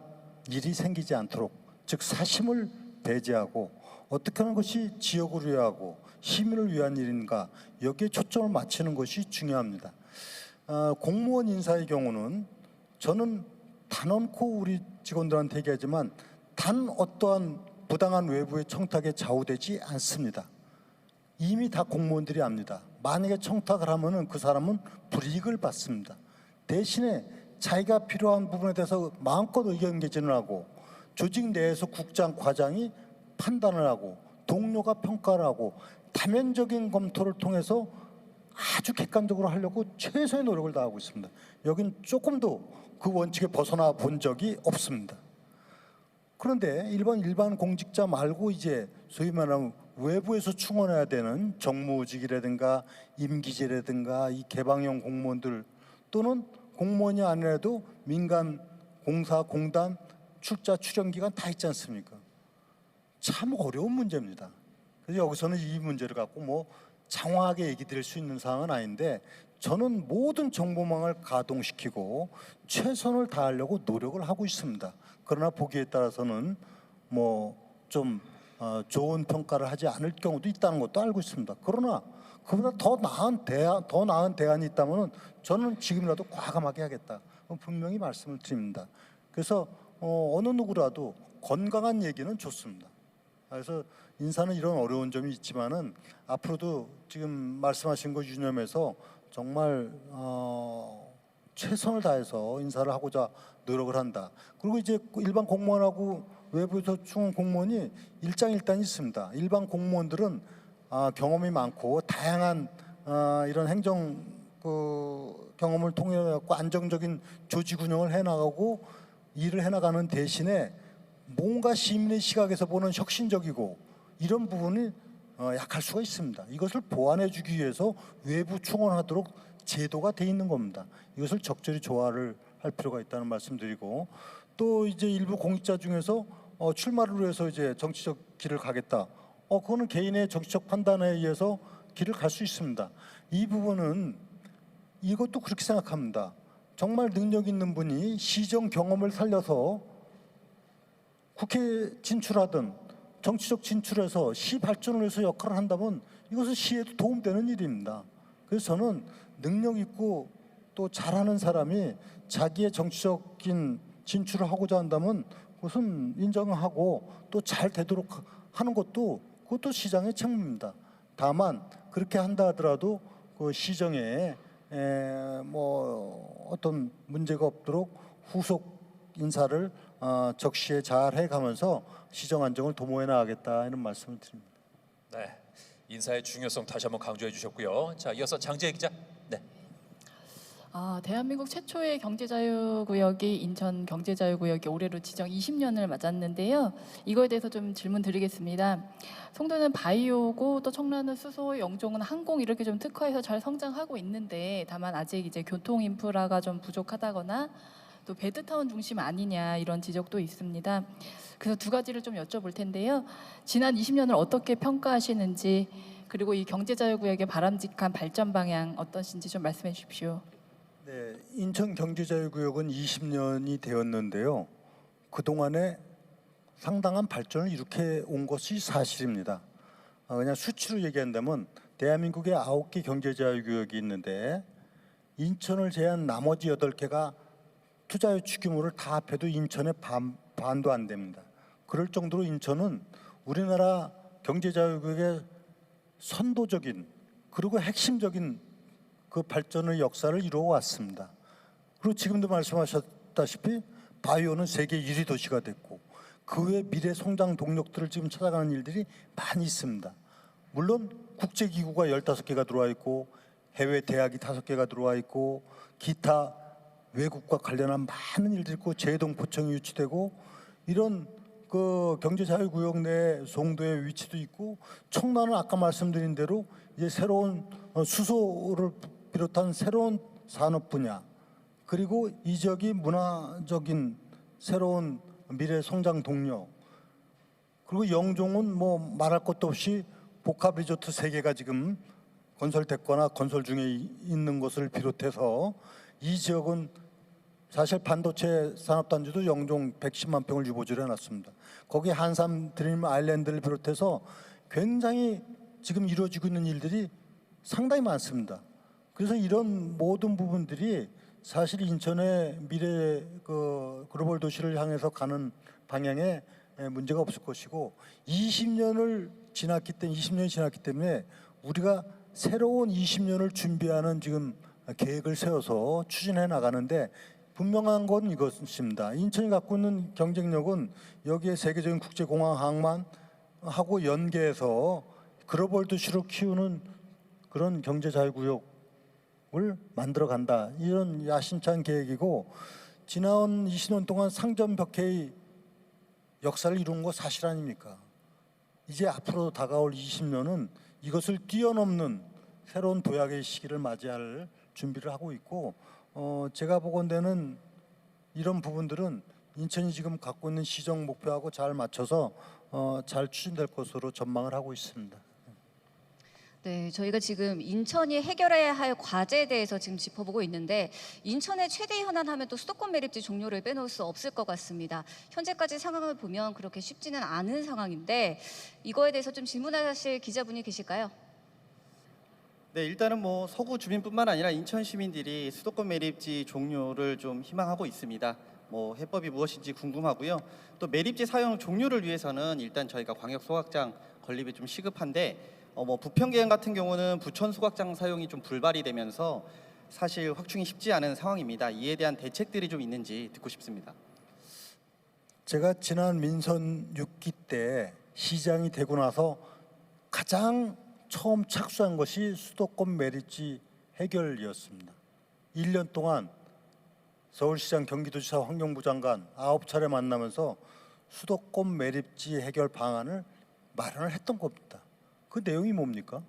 일이 생기지 않도록, 즉 사심을 배제하고 어떻게 하는 것이 지역을 위하고 시민을 위한 일인가, 여기에 초점을 맞추는 것이 중요합니다. 공무원 인사의 경우는 저는 단언코 우리 직원들한테 얘기하지만 단 어떠한 부당한 외부의 청탁에 좌우되지 않습니다. 이미 다 공무원들이 압니다. 만약에 청탁을 하면은 그 사람은 불이익을 받습니다. 대신에 자기가 필요한 부분에 대해서 마음껏 의견 개진을 하고 조직 내에서 국장, 과장이 판단을 하고 동료가 평가를 하고 다면적인 검토를 통해서 아주 객관적으로 하려고 최선의 노력을 다하고 있습니다. 여긴 조금도 그 원칙에 벗어나 본 적이 없습니다. 그런데 일반 공직자 말고 이제 소위 말하면 외부에서 충원해야 되는 정무직이라든가 임기직이라든가 이 개방형 공무원들 또는 공무원이 아니라도 민간 공사, 공단, 출자, 출연기관 다 있지 않습니까? 참 어려운 문제입니다. 그래서 여기서는 이 문제를 갖고 뭐 장황하게 얘기 드릴 수 있는 상황은 아닌데 저는 모든 정보망을 가동시키고 최선을 다하려고 노력을 하고 있습니다. 그러나 보기에 따라서는 뭐 좀 좋은 평가를 하지 않을 경우도 있다는 것도 알고 있습니다. 그러나 그보다 더 나은 대안이 있다면 저는 지금이라도 과감하게 하겠다. 분명히 말씀을 드립니다. 그래서 어느 누구라도 건강한 얘기는 좋습니다. 그래서 인사는 이런 어려운 점이 있지만은 앞으로도 지금 말씀하신 거 유념해서 정말 최선을 다해서 인사를 하고자 노력을 한다. 그리고 이제 일반 공무원하고 외부에서 충원 공무원이 일장일단이 있습니다. 일반 공무원들은 경험이 많고 다양한 이런 행정 경험을 통해 갖고 안정적인 조직 운영을 해나가고 일을 해나가는 대신에 뭔가 시민의 시각에서 보는 혁신적이고 이런 부분이 약할 수가 있습니다. 이것을 보완해주기 위해서 외부 충원하도록 제도가 돼 있는 겁니다. 이것을 적절히 조화를 할 필요가 있다는 말씀드리고 또 이제 일부 공직자 중에서 출마를 위해서 이제 정치적 길을 가겠다. 그거는 개인의 정치적 판단에 의해서 길을 갈 수 있습니다. 이 부분은 이것도 그렇게 생각합니다. 정말 능력 있는 분이 시정 경험을 살려서 국회에 진출하든 정치적 진출해서 시 발전을 위해서 역할을 한다면 이것은 시에도 도움되는 일입니다. 그래서 저는 능력 있고 또 잘하는 사람이 자기의 정치적인 진출을 하고자 한다면 그것은 인정하고 또 잘 되도록 하는 것도 그것도 시장의 책무입니다. 다만 그렇게 한다 하더라도 그 시정에 뭐 어떤 문제가 없도록 후속 인사를 적시에 잘 해가면서 시정 안정을 도모해 나가겠다 이런 말씀을 드립니다. 네, 인사의 중요성 다시 한번 강조해 주셨고요. 자, 이어서 장재희 기자. 네. 대한민국 최초의 경제자유구역이 인천 경제자유구역이 올해로 지정 20년을 맞았는데요. 이거에 대해서 좀 질문 드리겠습니다. 송도는 바이오고 또 청라는 수소, 영종은 항공 이렇게 좀 특화해서 잘 성장하고 있는데 다만 아직 이제 교통 인프라가 좀 부족하다거나 또 베드타운 중심 아니냐 이런 지적도 있습니다. 그래서 두 가지를 좀 여쭤볼 텐데요. 지난 20년을 어떻게 평가하시는지 그리고 이 경제자유구역의 바람직한 발전 방향 어떠신지 좀 말씀해 주십시오. 네, 인천 경제자유구역은 20년이 되었는데요. 그동안에 상당한 발전을 일으켜 온 것이 사실입니다. 그냥 수치로 얘기한다면 대한민국에 9개 경제자유구역이 있는데 인천을 제외한 나머지 8개가 투자 유치 규모를 다 합해도 인천의 반도 안 됩니다. 그럴 정도로 인천은 우리나라 경제자유구역의 선도적인 그리고 핵심적인 그 발전의 역사를 이루어 왔습니다. 그리고 지금도 말씀하셨다시피 바이오는 세계 1위 도시가 됐고 그 외 미래 성장 동력들을 지금 찾아가는 일들이 많이 있습니다. 물론 국제기구가 15개가 들어와 있고 해외 대학이 5개가 들어와 있고 기타 외국과 관련한 많은 일들이 있고 제동포청이 유치되고 이런 그 경제자유구역 내 송도의 위치도 있고 청라는 아까 말씀드린 대로 이제 새로운 수소를 비롯한 새로운 산업 분야 그리고 이 지역이 문화적인 새로운 미래 성장 동력 그리고 영종은 뭐 말할 것도 없이 복합 리조트 3개가 지금 건설됐거나 건설 중에 있는 것을 비롯해서 이 지역은 사실 반도체 산업단지도 영종 110만 평을 유보지를 해놨습니다. 거기 한삼 드림 아일랜드를 비롯해서 굉장히 지금 이루어지고 있는 일들이 상당히 많습니다. 그래서 이런 모든 부분들이 사실 인천의 미래 그 글로벌 도시를 향해서 가는 방향에 문제가 없을 것이고 20년이 지났기 때문에 우리가 새로운 20년을 준비하는 지금 계획을 세워서 추진해 나가는데 분명한 건 이것입니다. 인천이 갖고 있는 경쟁력은 여기에 세계적인 국제공항 항만하고 연계해서 글로벌 도시로 키우는 그런 경제자유구역을 만들어 간다. 이런 야심찬 계획이고 지난 20년 동안 상점벽해의 역사를 이룬 거 사실 아닙니까? 이제 앞으로 다가올 20년은 이것을 뛰어넘는 새로운 도약의 시기를 맞이할 준비를 하고 있고 제가 보건대는 이런 부분들은 인천이 지금 갖고 있는 시정 목표하고 잘 맞춰서 잘 추진될 것으로 전망을 하고 있습니다. 네, 저희가 지금 인천이 해결해야 할 과제에 대해서 지금 짚어보고 있는데 인천의 최대 현안하면 또 수도권 매립지 종료를 빼놓을 수 없을 것 같습니다. 현재까지 상황을 보면 그렇게 쉽지는 않은 상황인데 이거에 대해서 좀 질문하실 기자분이 계실까요? 네, 일단은 뭐 서구 주민뿐만 아니라 인천 시민들이 수도권 매립지 종료를 좀 희망하고 있습니다. 뭐 해법이 무엇인지 궁금하고요. 또 매립지 사용 종료를 위해서는 일단 저희가 광역 소각장 건립이 좀 시급한데 뭐 부평계양 같은 경우는 부천 소각장 사용이 좀 불발이 되면서 사실 확충이 쉽지 않은 상황입니다. 이에 대한 대책들이 좀 있는지 듣고 싶습니다. 제가 지난 민선 6기 때 시장이 되고 나서 가장 처음 착수한 것이 수도권 매립지 해결이었습니다. 1년 동안 서울시장, 경기도지사, 환경부 장관 9차례 만나면서 수도권 매립지 해결 방안을 마련을 했던 겁니다. 그 내용이 뭡니까?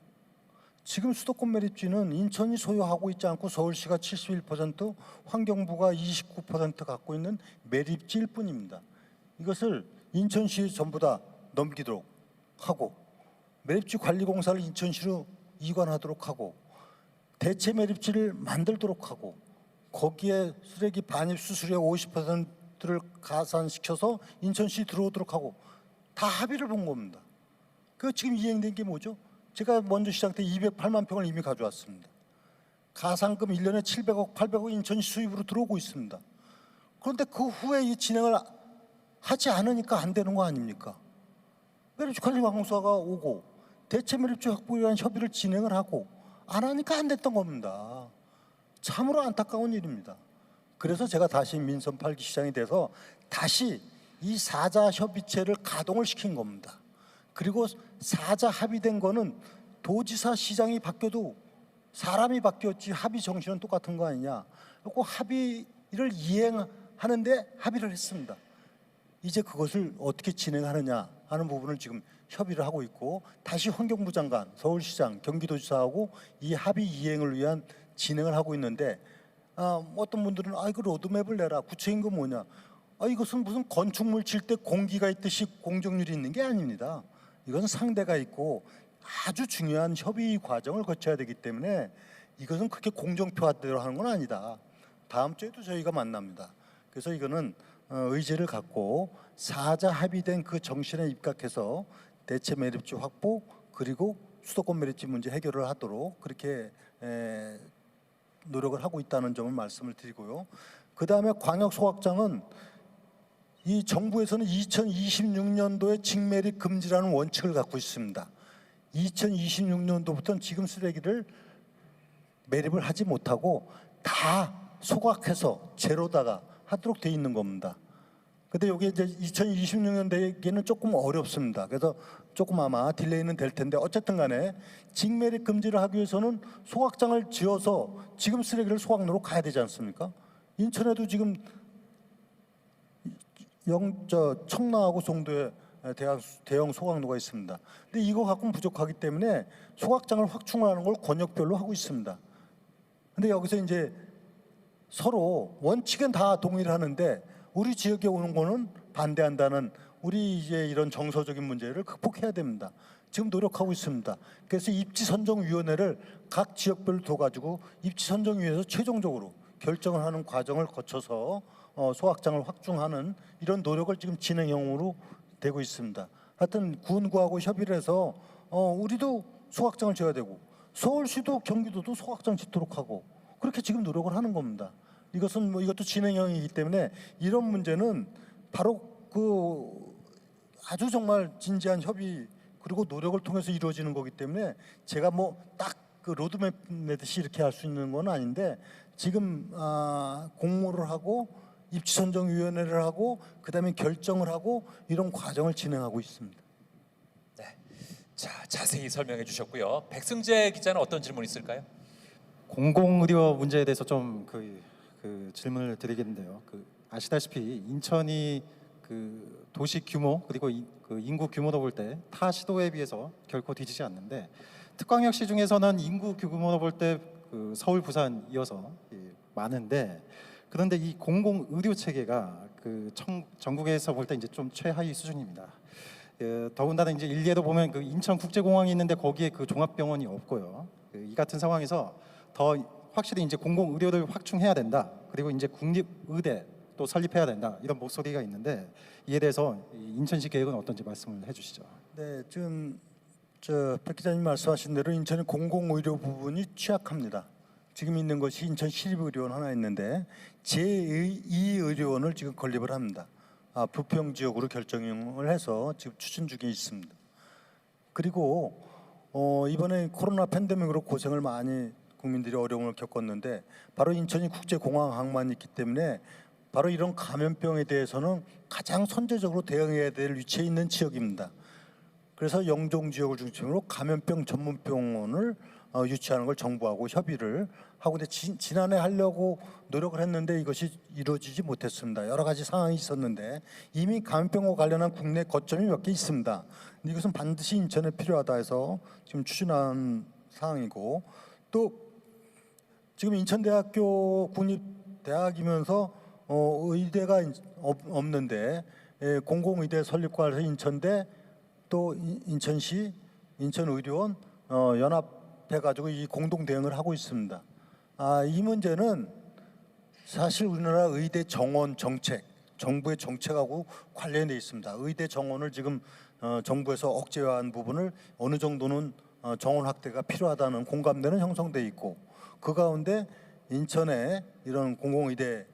지금 수도권 매립지는 인천이 소유하고 있지 않고 서울시가 71%, 환경부가 29% 갖고 있는 매립지일 뿐입니다. 이것을 인천시에 전부 다 넘기도록 하고 매립지 관리공사를 인천시로 이관하도록 하고 대체 매립지를 만들도록 하고 거기에 쓰레기 반입 수수료의 50%를 가산시켜서 인천시 들어오도록 하고 다 합의를 본 겁니다. 그 지금 이행된 게 뭐죠? 제가 먼저 시장 때 208만 평을 이미 가져왔습니다. 가상금 1년에 700억, 800억 인천시 수입으로 들어오고 있습니다. 그런데 그 후에 이 진행을 하지 않으니까 안 되는 거 아닙니까? 매립지 관리공사가 오고 대체 매립지 확보에 대한 협의를 진행을 하고 안 하니까 안 됐던 겁니다. 참으로 안타까운 일입니다. 그래서 제가 다시 민선 8기 시장이 돼서 다시 이 사자 협의체를 가동을 시킨 겁니다. 그리고 사자 합의된 거는 도지사 시장이 바뀌어도 사람이 바뀌었지 합의 정신은 똑같은 거 아니냐. 그리고 합의를 이행하는데 합의를 했습니다. 이제 그것을 어떻게 진행하느냐 하는 부분을 지금 협의를 하고 있고 다시 환경부 장관, 서울시장, 경기도지사하고 이 합의 이행을 위한 진행을 하고 있는데 어떤 분들은 그 로드맵을 내라. 구체인 건 뭐냐. 이것은 무슨 건축물 칠 때 공기가 있듯이 공정률이 있는 게 아닙니다. 이건 상대가 있고 아주 중요한 협의 과정을 거쳐야 되기 때문에 이것은 그렇게 공정표화대로 하는 건 아니다. 다음 주에도 저희가 만납니다. 그래서 이거는 의지를 갖고 사자 합의된 그 정신에 입각해서 대체 매립지 확보 그리고 수도권 매립지 문제 해결을 하도록 그렇게 노력을 하고 있다는 점을 말씀을 드리고요. 그 다음에 광역 소각장은 이 정부에서는 2026년도에 직매립 금지라는 원칙을 갖고 있습니다. 2026년도부터는 지금 쓰레기를 매립을 하지 못하고 다 소각해서 제로다가 하도록 돼 있는 겁니다. 근데 여기 이제 2026년 되기는 조금 어렵습니다. 그래서 조금 아마 딜레이는 될 텐데 어쨌든 간에 직매립 금지를 하기 위해서는 소각장을 지어서 지금 쓰레기를 소각로로 가야 되지 않습니까? 인천에도 지금 청라하고 송도에 대형 소각로가 있습니다. 근데 이거 갖고는 부족하기 때문에 소각장을 확충을 하는 걸 권역별로 하고 있습니다. 근데 여기서 이제 서로 원칙은 다 동의를 하는데 우리 지역에 오는 거는 반대한다는 우리 이제 이런 정서적인 문제를 극복해야 됩니다. 지금 노력하고 있습니다. 그래서 입지선정위원회를 각 지역별로 둬가지고 입지선정위에서 최종적으로 결정을 하는 과정을 거쳐서 소확장을 확충하는 이런 노력을 지금 진행형으로 되고 있습니다. 하여튼 군구하고 협의를 해서 우리도 소확장을 지어야 되고 서울시도 경기도도 소확장 짓도록 하고 그렇게 지금 노력을 하는 겁니다. 이것은 이것도 진행형이기 때문에 이런 문제는 바로 그 아주 정말 진지한 협의 그리고 노력을 통해서 이루어지는 거기 때문에 제가 딱 그 로드맵 내듯이 이렇게 할 수 있는 건 아닌데 지금 공모를 하고 입지선정위원회를 하고 그다음에 결정을 하고 이런 과정을 진행하고 있습니다. 네, 자 자세히 설명해 주셨고요. 백승재 기자는 어떤 질문 있을까요? 공공의료 문제에 대해서 좀 그 질문을 드리겠는데요. 아시다시피 인천이 그 도시 규모 그리고 그 인구 규모로 볼 때 타 시도에 비해서 결코 뒤지지 않는데 특광역시 중에서는 인구 규모로 볼 때 그 서울, 부산 이어서 많은데 그런데 이 공공 의료 체계가 그 전국에서 볼 때 이제 좀 최하위 수준입니다. 더군다나 이제 일례도 보면 그 인천국제공항이 있는데 거기에 그 종합병원이 없고요. 이 같은 상황에서 더 확실히 이제 공공 의료를 확충해야 된다. 그리고 이제 국립의대 또 설립해야 된다. 이런 목소리가 있는데 이에 대해서 인천시 계획은 어떤지 말씀을 해주시죠. 네, 지금 백 기자님 말씀하신 대로 인천의 공공의료 부분이 취약합니다. 지금 있는 것이 인천 시립의료원 하나 있는데 제2의료원을 지금 건립을 합니다. 부평 지역으로 결정을 해서 지금 추진 중에 있습니다. 그리고 이번에 코로나 팬데믹으로 고생을 많이 국민들이 어려움을 겪었는데 바로 인천이 국제공항 항만이 있기 때문에 바로 이런 감염병에 대해서는 가장 선제적으로 대응해야 될 위치에 있는 지역입니다. 그래서 영종 지역을 중심으로 감염병 전문병원을 유치하는 걸 정부하고 협의를 하고 지난해 하려고 노력을 했는데 이것이 이루어지지 못했습니다. 여러 가지 상황이 있었는데 이미 감염병과 관련한 국내 거점이 몇 개 있습니다. 이것은 반드시 인천에 필요하다 해서 지금 추진한 사항이고 또 지금 인천대학교 국립대학이면서 의대가 없는데 공공의대 설립과 해서 인천대 또 인천시, 인천의료원 연합해가지고 이 공동 대응을 하고 있습니다. 이 문제는 사실 우리나라 의대 정원 정책, 정부의 정책하고 관련돼 있습니다. 의대 정원을 지금 정부에서 억제한 부분을 어느 정도는 정원 확대가 필요하다는 공감대는 형성돼 있고 그 가운데 인천의 이런 공공의대의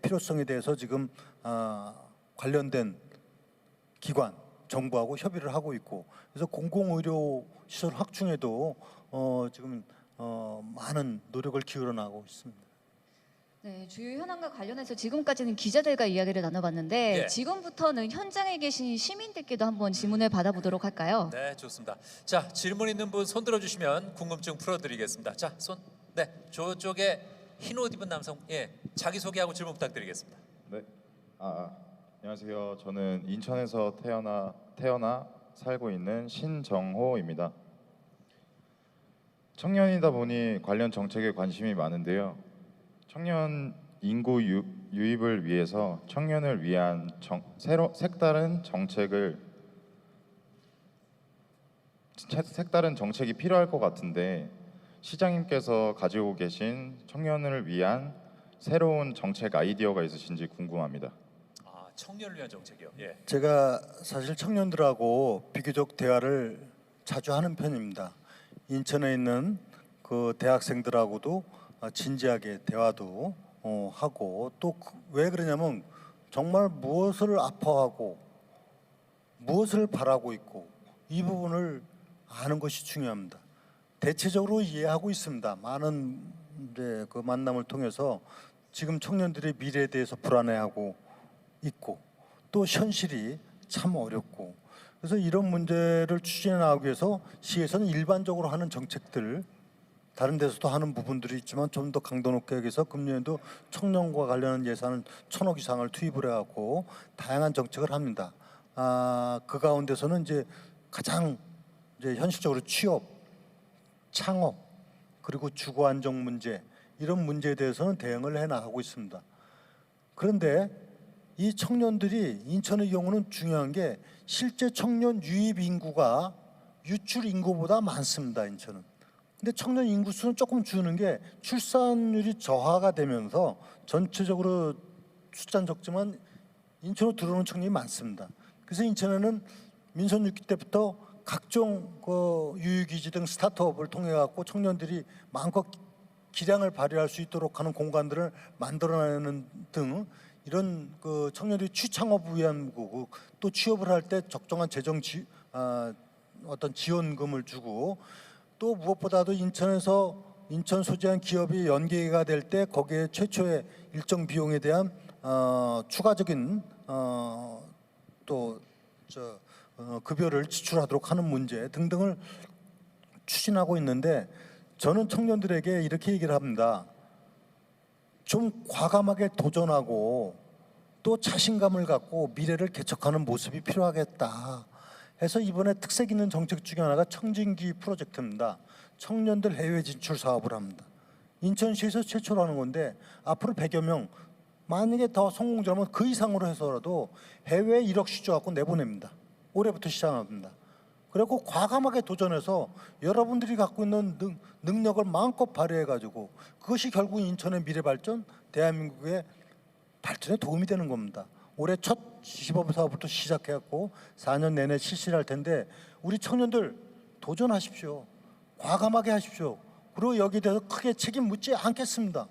필요성에 대해서 지금 관련된 기관 정부하고 협의를 하고 있고 그래서 공공의료 시설 확충에도 지금 많은 노력을 기울여 나가고 있습니다. 네, 주요 현안과 관련해서 지금까지는 기자들과 이야기를 나눠봤는데 예. 지금부터는 현장에 계신 시민들께도 한번 질문을 받아보도록 할까요? 네, 좋습니다. 자, 질문 있는 분 손 들어주시면 궁금증 풀어드리겠습니다. 자, 손. 네, 저쪽에 흰 옷 입은 남성, 자기 소개하고 질문 부탁드리겠습니다. 네, 안녕하세요. 저는 인천에서 태어나 살고 있는 신정호입니다. 청년이다 보니 관련 정책에 관심이 많은데요. 청년 인구 유입을 위해서 청년을 위한 색다른 정책이 필요할 것 같은데 시장님께서 가지고 계신 청년을 위한 새로운 정책 아이디어가 있으신지 궁금합니다. 청년을 위한 정책이요. 예. 제가 사실 청년들하고 비교적 대화를 자주 하는 편입니다. 인천에 있는 그 대학생들하고도 진지하게 대화도 하고 또 왜 그러냐면 정말 무엇을 아파하고 무엇을 바라고 있고 이 부분을 아는 것이 중요합니다. 대체적으로 이해하고 있습니다. 많은 이제 그 만남을 통해서 지금 청년들의 미래에 대해서 불안해하고 있고 또 현실이 참 어렵고 그래서 이런 문제를 추진해 나가기 위해서 시에서는 일반적으로 하는 정책들 다른 데서도 하는 부분들이 있지만 좀 더 강도 높게 해서 금년에도 청년과 관련한 예산을 1,000억 이상을 투입을 해갖고 다양한 정책을 합니다. 그 가운데서는 이제 가장 이제 현실적으로 취업, 창업 그리고 주거 안정 문제 이런 문제에 대해서는 대응을 해 나가고 있습니다. 그런데 이 청년들이 인천의 경우는 중요한 게 실제 청년 유입 인구가 유출 인구보다 많습니다. 인천은. 근데 청년 인구 수는 조금 주는 게 출산율이 저하가 되면서 전체적으로 숫자는 적지만 인천으로 들어오는 청년이 많습니다. 그래서 인천에는 민선 6기 때부터 각종 유휴기지 등 스타트업을 통해 갖고 청년들이 마음껏 기량을 발휘할 수 있도록 하는 공간들을 만들어내는 등 이런 청년들이 취창업을 위한 거고, 또 취업을 할 때 적정한 재정 어떤 지원금을 주고, 또 무엇보다도 인천에서 인천 소재한 기업이 연계가 될 때 거기에 최초의 일정 비용에 대한 추가적인 급여를 지출하도록 하는 문제 등등을 추진하고 있는데, 저는 청년들에게 이렇게 얘기를 합니다. 좀 과감하게 도전하고 또 자신감을 갖고 미래를 개척하는 모습이 필요하겠다 해서 이번에 특색 있는 정책 중에 하나가 청진기 프로젝트입니다. 청년들 해외 진출 사업을 합니다. 인천시에서 최초로 하는 건데 앞으로 100여 명, 만약에 더 성공적이면 그 이상으로 해서라도 해외에 1억 시주 갖고 내보냅니다. 올해부터 시작합니다. 그리고 과감하게 도전해서 여러분들이 갖고 있는 능력을 마음껏 발휘해가지고 그것이 결국 인천의 미래 발전, 대한민국의 발전에 도움이 되는 겁니다. 올해 첫 시범 사업부터 시작해갖고 4년 내내 실시를 할 텐데 우리 청년들 도전하십시오. 과감하게 하십시오. 그리고 여기에 대해서 크게 책임 묻지 않겠습니다.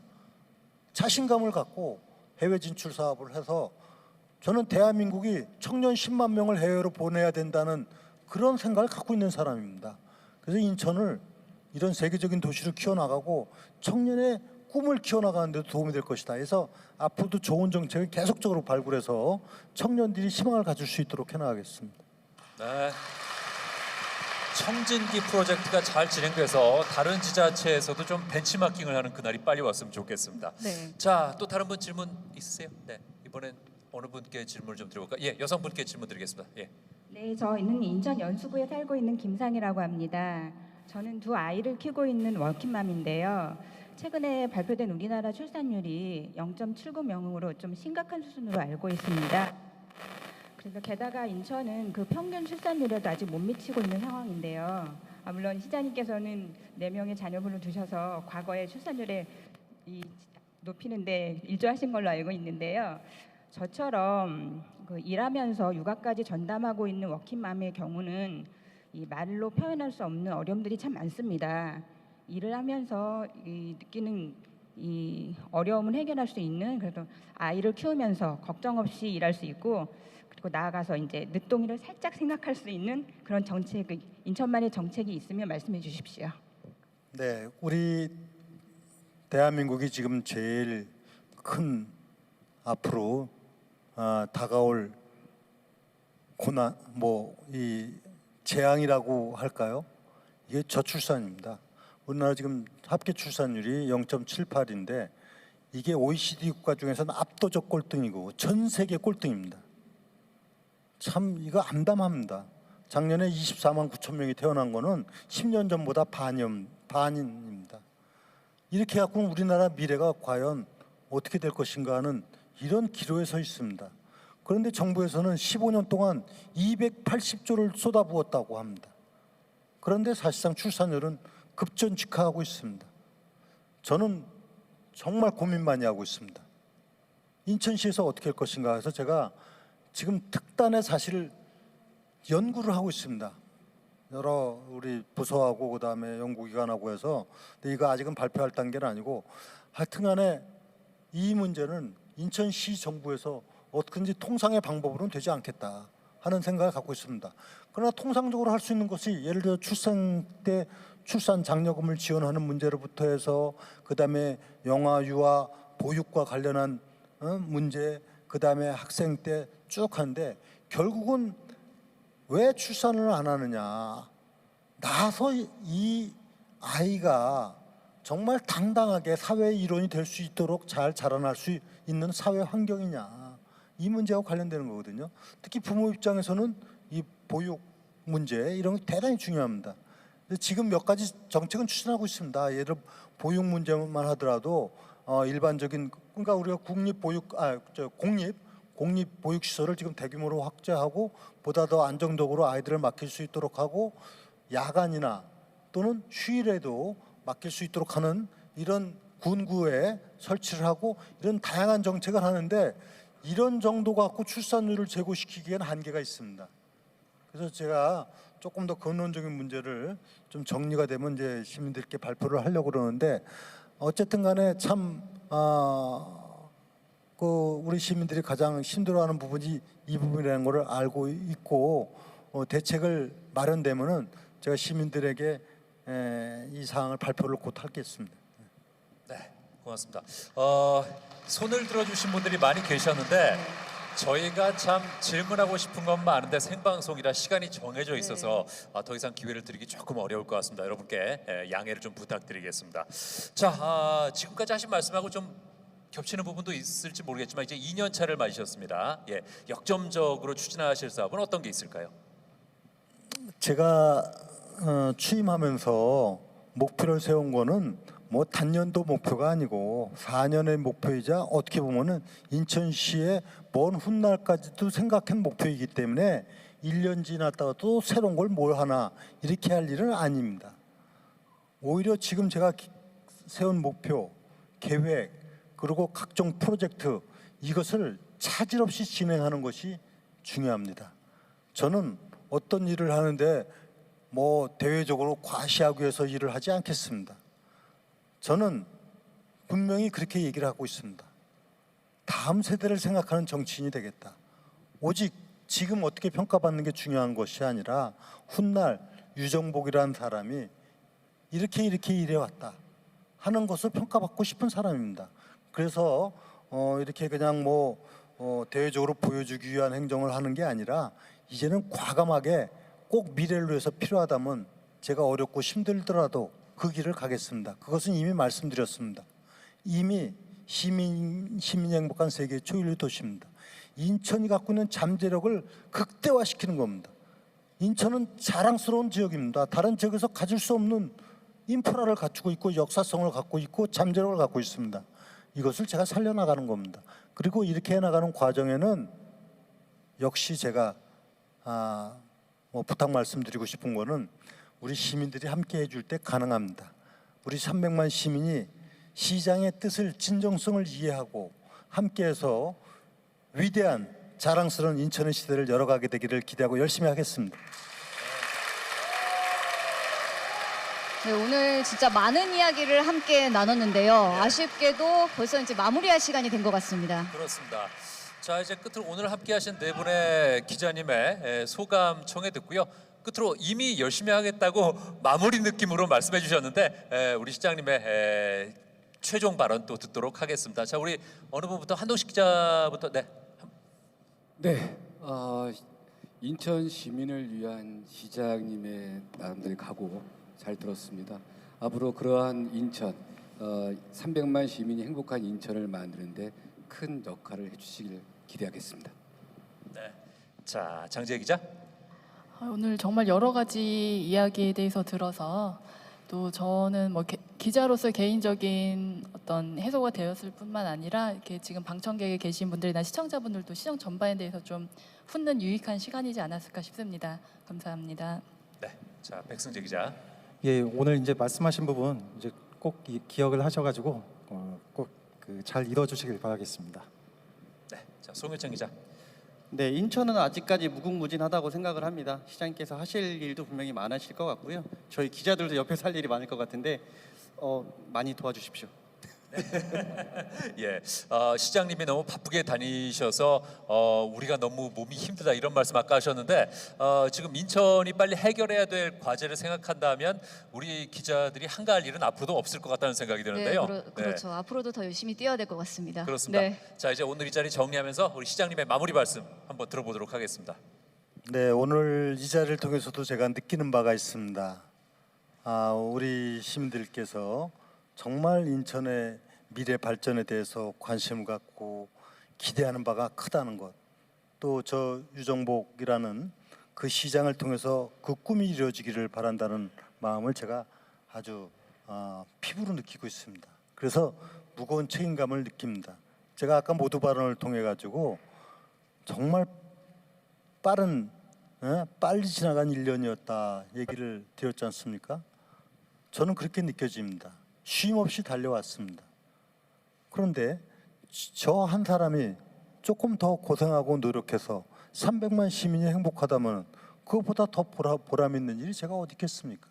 자신감을 갖고 해외 진출 사업을 해서 저는 대한민국이 청년 10만 명을 해외로 보내야 된다는 그런 생각을 갖고 있는 사람입니다. 그래서 인천을 이런 세계적인 도시로 키워나가고 청년의 꿈을 키워나가는 데도 도움이 될 것이다. 그래서 앞으로도 좋은 정책을 계속적으로 발굴해서 청년들이 희망을 가질 수 있도록 해나가겠습니다. 네. 청진기 프로젝트가 잘 진행돼서 다른 지자체에서도 좀 벤치마킹을 하는 그날이 빨리 왔으면 좋겠습니다. 네. 자, 또 다른 분 질문 있으세요? 네, 이번엔 어느 분께 질문을 좀 드려볼까? 예, 여성분께 질문 드리겠습니다. 예. 네, 저는 인천 연수구에 살고 있는 김상이라고 합니다. 저는 두 아이를 키우고 있는 워킹맘인데요. 최근에 발표된 우리나라 출산율이 0.79명으로 좀 심각한 수준으로 알고 있습니다. 그래서 게다가 인천은 그 평균 출산율에도 아직 못 미치고 있는 상황인데요. 물론 시장님께서는 4명의 자녀분을 두셔서 과거의 출산율에 높이는데 일조하신 걸로 알고 있는데요. 저처럼 일하면서 육아까지 전담하고 있는 워킹맘의 경우는 이 말로 표현할 수 없는 어려움들이 참 많습니다. 일을 하면서 느끼는 이 어려움을 해결할 수 있는, 그래도 아이를 키우면서 걱정 없이 일할 수 있고, 그리고 나아가서 이제 늦동이를 살짝 생각할 수 있는 그런 정책, 인천만의 정책이 있으면 말씀해 주십시오. 네, 우리 대한민국이 지금 제일 큰 앞으로 다가올 고난, 이 재앙이라고 할까요? 이게 저출산입니다. 우리나라 지금 합계 출산율이 0.78인데 이게 OECD 국가 중에서는 압도적 꼴등이고 전 세계 꼴등입니다. 참 이거 암담합니다. 작년에 24만 9천 명이 태어난 거는 10년 전보다 반입니다. 이렇게 갖고 우리나라 미래가 과연 어떻게 될 것인가 하는 이런 기로에 서 있습니다. 그런데 정부에서는 15년 동안 280조를 쏟아부었다고 합니다. 그런데 사실상 출산율은 급전직하하고 있습니다. 저는 정말 고민 많이 하고 있습니다. 인천시에서 어떻게 할 것인가 해서 제가 지금 특단의 사실을 연구를 하고 있습니다. 여러 우리 부서하고 그다음에 연구기관하고 해서, 근데 이거 아직은 발표할 단계는 아니고, 하여튼간에 이 문제는 인천시 정부에서 어떻게든지 통상의 방법으로는 되지 않겠다 하는 생각을 갖고 있습니다. 그러나 통상적으로 할 수 있는 것이 예를 들어 출산 때 출산 장려금을 지원하는 문제로부터 해서 그다음에 영아 유아 보육과 관련한 문제, 그다음에 학생 때 쭉 하는데 결국은 왜 출산을 안 하느냐, 나서 이 아이가 정말 당당하게 사회의 일원이 될 수 있도록 잘 자라날 수 있는 사회 환경이냐, 이 문제와 관련되는 거거든요. 특히 부모 입장에서는 이 보육 문제 이런 게 대단히 중요합니다. 지금 몇 가지 정책은 추진하고 있습니다. 예를 들어 보육 문제만 하더라도 일반적인, 그러니까 우리가 공립 보육 시설을 지금 대규모로 확대하고 보다 더 안정적으로 아이들을 맡길 수 있도록 하고, 야간이나 또는 휴일에도 맡길 수 있도록 하는 이런 군구에 설치를 하고 이런 다양한 정책을 하는데 이런 정도 갖고 출산율을 제고시키기에는 한계가 있습니다. 그래서 제가 조금 더 근원적인 문제를 좀 정리가 되면 이제 시민들께 발표를 하려고 그러는데 어쨌든 간에 참 우리 시민들이 가장 힘들어하는 부분이 이 부분이라는 것을 알고 있고 대책을 마련되면은 제가 시민들에게 이 사항을 발표를 곧 하겠습니다. 네, 고맙습니다. 손을 들어주신 분들이 많이 계셨는데 저희가 참 질문하고 싶은 건 많은데 생방송이라 시간이 정해져 있어서 더 이상 기회를 드리기 조금 어려울 것 같습니다. 여러분께 양해를 좀 부탁드리겠습니다. 자, 지금까지 하신 말씀하고 좀 겹치는 부분도 있을지 모르겠지만 이제 2년 차를 맞으셨습니다. 예, 역점적으로 추진하실 사업은 어떤 게 있을까요? 제가 취임하면서 목표를 세운 거는 뭐 단년도 목표가 아니고 4년의 목표이자 어떻게 보면은 인천시의 먼 훗날까지도 생각한 목표이기 때문에 1년 지났다가 또 새로운 걸 뭘 하나 이렇게 할 일은 아닙니다. 오히려 지금 제가 세운 목표, 계획 그리고 각종 프로젝트 이것을 차질 없이 진행하는 것이 중요합니다. 저는 어떤 일을 하는데 뭐 대외적으로 과시하기 위해서 일을 하지 않겠습니다. 저는 분명히 그렇게 얘기를 하고 있습니다. 다음 세대를 생각하는 정치인이 되겠다. 오직 지금 어떻게 평가받는 게 중요한 것이 아니라 훗날 유정복이라는 사람이 이렇게 일해왔다 하는 것을 평가받고 싶은 사람입니다. 그래서 이렇게 그냥 대외적으로 보여주기 위한 행정을 하는 게 아니라 이제는 과감하게 꼭 미래를 위해서 필요하다면 제가 어렵고 힘들더라도 그 길을 가겠습니다. 그것은 이미 말씀드렸습니다. 이미 시민이 행복한 세계 초일류 도시입니다. 인천이 갖고 있는 잠재력을 극대화시키는 겁니다. 인천은 자랑스러운 지역입니다. 다른 지역에서 가질 수 없는 인프라를 갖추고 있고 역사성을 갖고 있고 잠재력을 갖고 있습니다. 이것을 제가 살려나가는 겁니다. 그리고 이렇게 해나가는 과정에는 역시 제가 부탁 말씀드리고 싶은 거는 우리 시민들이 함께 해줄 때 가능합니다. 우리 300만 시민이 시장의 뜻을 진정성을 이해하고 함께해서 위대한 자랑스러운 인천의 시대를 열어가게 되기를 기대하고 열심히 하겠습니다. 네, 오늘 진짜 많은 이야기를 함께 나눴는데요. 아쉽게도 벌써 이제 마무리할 시간이 된 것 같습니다. 그렇습니다. 자, 이제 끝으로 오늘 함께하신 네 분의 기자님의 소감 청해 듣고요. 끝으로 이미 열심히 하겠다고 마무리 느낌으로 말씀해 주셨는데 우리 시장님의 최종 발언 또 듣도록 하겠습니다. 자, 우리 어느 분부터 한동식 기자부터 네, 인천 시민을 위한 시장님의 나름대로 각오 잘 들었습니다. 앞으로 그러한 인천, 300만 시민이 행복한 인천을 만드는데 큰 역할을 해주시길 기대하겠습니다. 네, 자 장지혜 기자. 오늘 정말 여러 가지 이야기에 대해서 들어서 또 저는 기자로서 개인적인 어떤 해소가 되었을 뿐만 아니라 이렇게 지금 방청객에 계신 분들이나 시청자분들도 시정 전반에 대해서 좀 훑는 유익한 시간이지 않았을까 싶습니다. 감사합니다. 네, 자 백승재 기자. 예, 오늘 이제 말씀하신 부분 이제 꼭 기억을 하셔가지고 꼭 잘 이뤄주시길 바라겠습니다. 네, 자 송유찬 기자. 네, 인천은 아직까지 무궁무진하다고 생각을 합니다. 시장님께서 하실 일도 분명히 많으실 것 같고요. 저희 기자들도 옆에서 할 일이 많을 것 같은데 많이 도와주십시오. 예, 시장님이 너무 바쁘게 다니셔서 우리가 너무 몸이 힘들다 이런 말씀 아까 하셨는데 지금 인천이 빨리 해결해야 될 과제를 생각한다면 우리 기자들이 한가할 일은 앞으로도 없을 것 같다는 생각이 드는데요. 네, 그렇죠. 앞으로도 더 열심히 뛰어야 될 것 같습니다. 그렇습니다. 네. 자, 이제 오늘 이 자리 정리하면서 우리 시장님의 마무리 말씀 한번 들어보도록 하겠습니다. 네, 오늘 이 자리를 통해서도 제가 느끼는 바가 있습니다. 우리 시민들께서 정말 인천의 미래 발전에 대해서 관심을 갖고 기대하는 바가 크다는 것, 또 저 유정복이라는 그 시장을 통해서 그 꿈이 이루어지기를 바란다는 마음을 제가 아주 피부로 느끼고 있습니다. 그래서 무거운 책임감을 느낍니다. 제가 아까 모두 발언을 통해 가지고 정말 빠른 빨리 지나간 1년이었다 얘기를 드렸지 않습니까? 저는 그렇게 느껴집니다. 쉼 없이 달려왔습니다. 그런데 저 한 사람이 조금 더 고생하고 노력해서 300만 시민이 행복하다면 그것보다 더 보람 있는 일이 제가 어디 있겠습니까?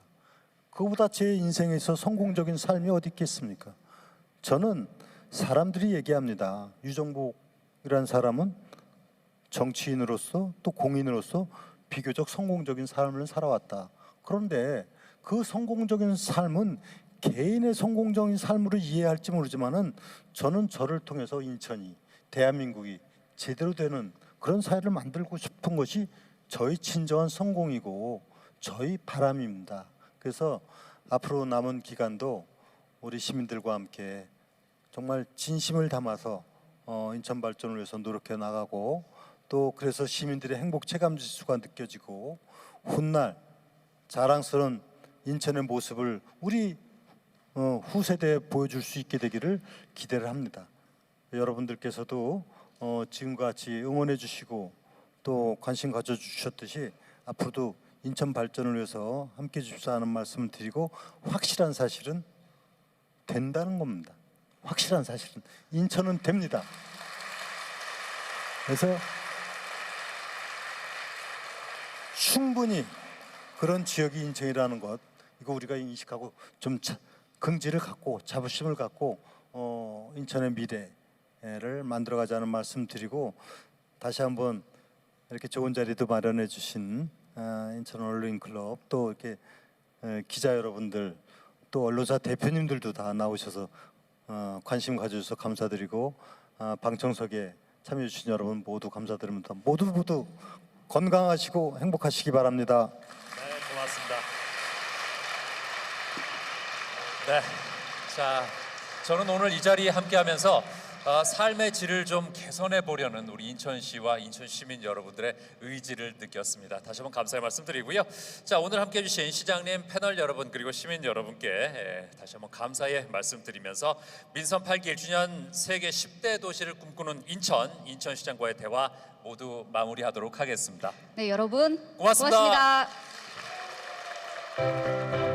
그것보다 제 인생에서 성공적인 삶이 어디 있겠습니까? 저는 사람들이 얘기합니다. 유정복이라는 사람은 정치인으로서 또 공인으로서 비교적 성공적인 삶을 살아왔다. 그런데 그 성공적인 삶은 개인의 성공적인 삶으로 이해할지 모르지만은 저는 저를 통해서 인천이, 대한민국이 제대로 되는 그런 사회를 만들고 싶은 것이 저희 진정한 성공이고 저희 바람입니다. 그래서 앞으로 남은 기간도 우리 시민들과 함께 정말 진심을 담아서 인천 발전을 위해서 노력해 나가고, 또 그래서 시민들의 행복 체감 지수가 느껴지고 훗날 자랑스러운 인천의 모습을 우리 후세대에 보여줄 수 있게 되기를 기대를 합니다. 여러분들께서도 지금과 같이 응원해 주시고 또 관심 가져주셨듯이 앞으로도 인천 발전을 위해서 함께해 주십사 하는 말씀을 드리고, 확실한 사실은 된다는 겁니다. 확실한 사실은 인천은 됩니다. 그래서 충분히 그런 지역이 인천이라는 것, 이거 우리가 인식하고 좀 긍지를 갖고 자부심을 갖고 인천의 미래를 만들어가자는 말씀 드리고, 다시 한번 이렇게 좋은 자리도 마련해 주신 인천 언론인클럽, 또 이렇게 기자 여러분들, 또 언론사 대표님들도 다 나오셔서 관심 가져주셔서 감사드리고, 방청석에 참여해 주신 여러분 모두 감사드립니다. 모두 건강하시고 행복하시기 바랍니다. 네, 고맙습니다. 네, 자, 저는 오늘 이 자리에 함께하면서 삶의 질을 좀 개선해 보려는 우리 인천시와 인천 시민 여러분들의 의지를 느꼈습니다. 다시 한번 감사의 말씀드리고요. 자, 오늘 함께해 주신 시장님, 패널 여러분, 그리고 시민 여러분께 다시 한번 감사의 말씀드리면서 민선 8기 1주년 세계 10대 도시를 꿈꾸는 인천시장과의 대화 모두 마무리하도록 하겠습니다. 네, 여러분 고맙습니다. 고맙습니다.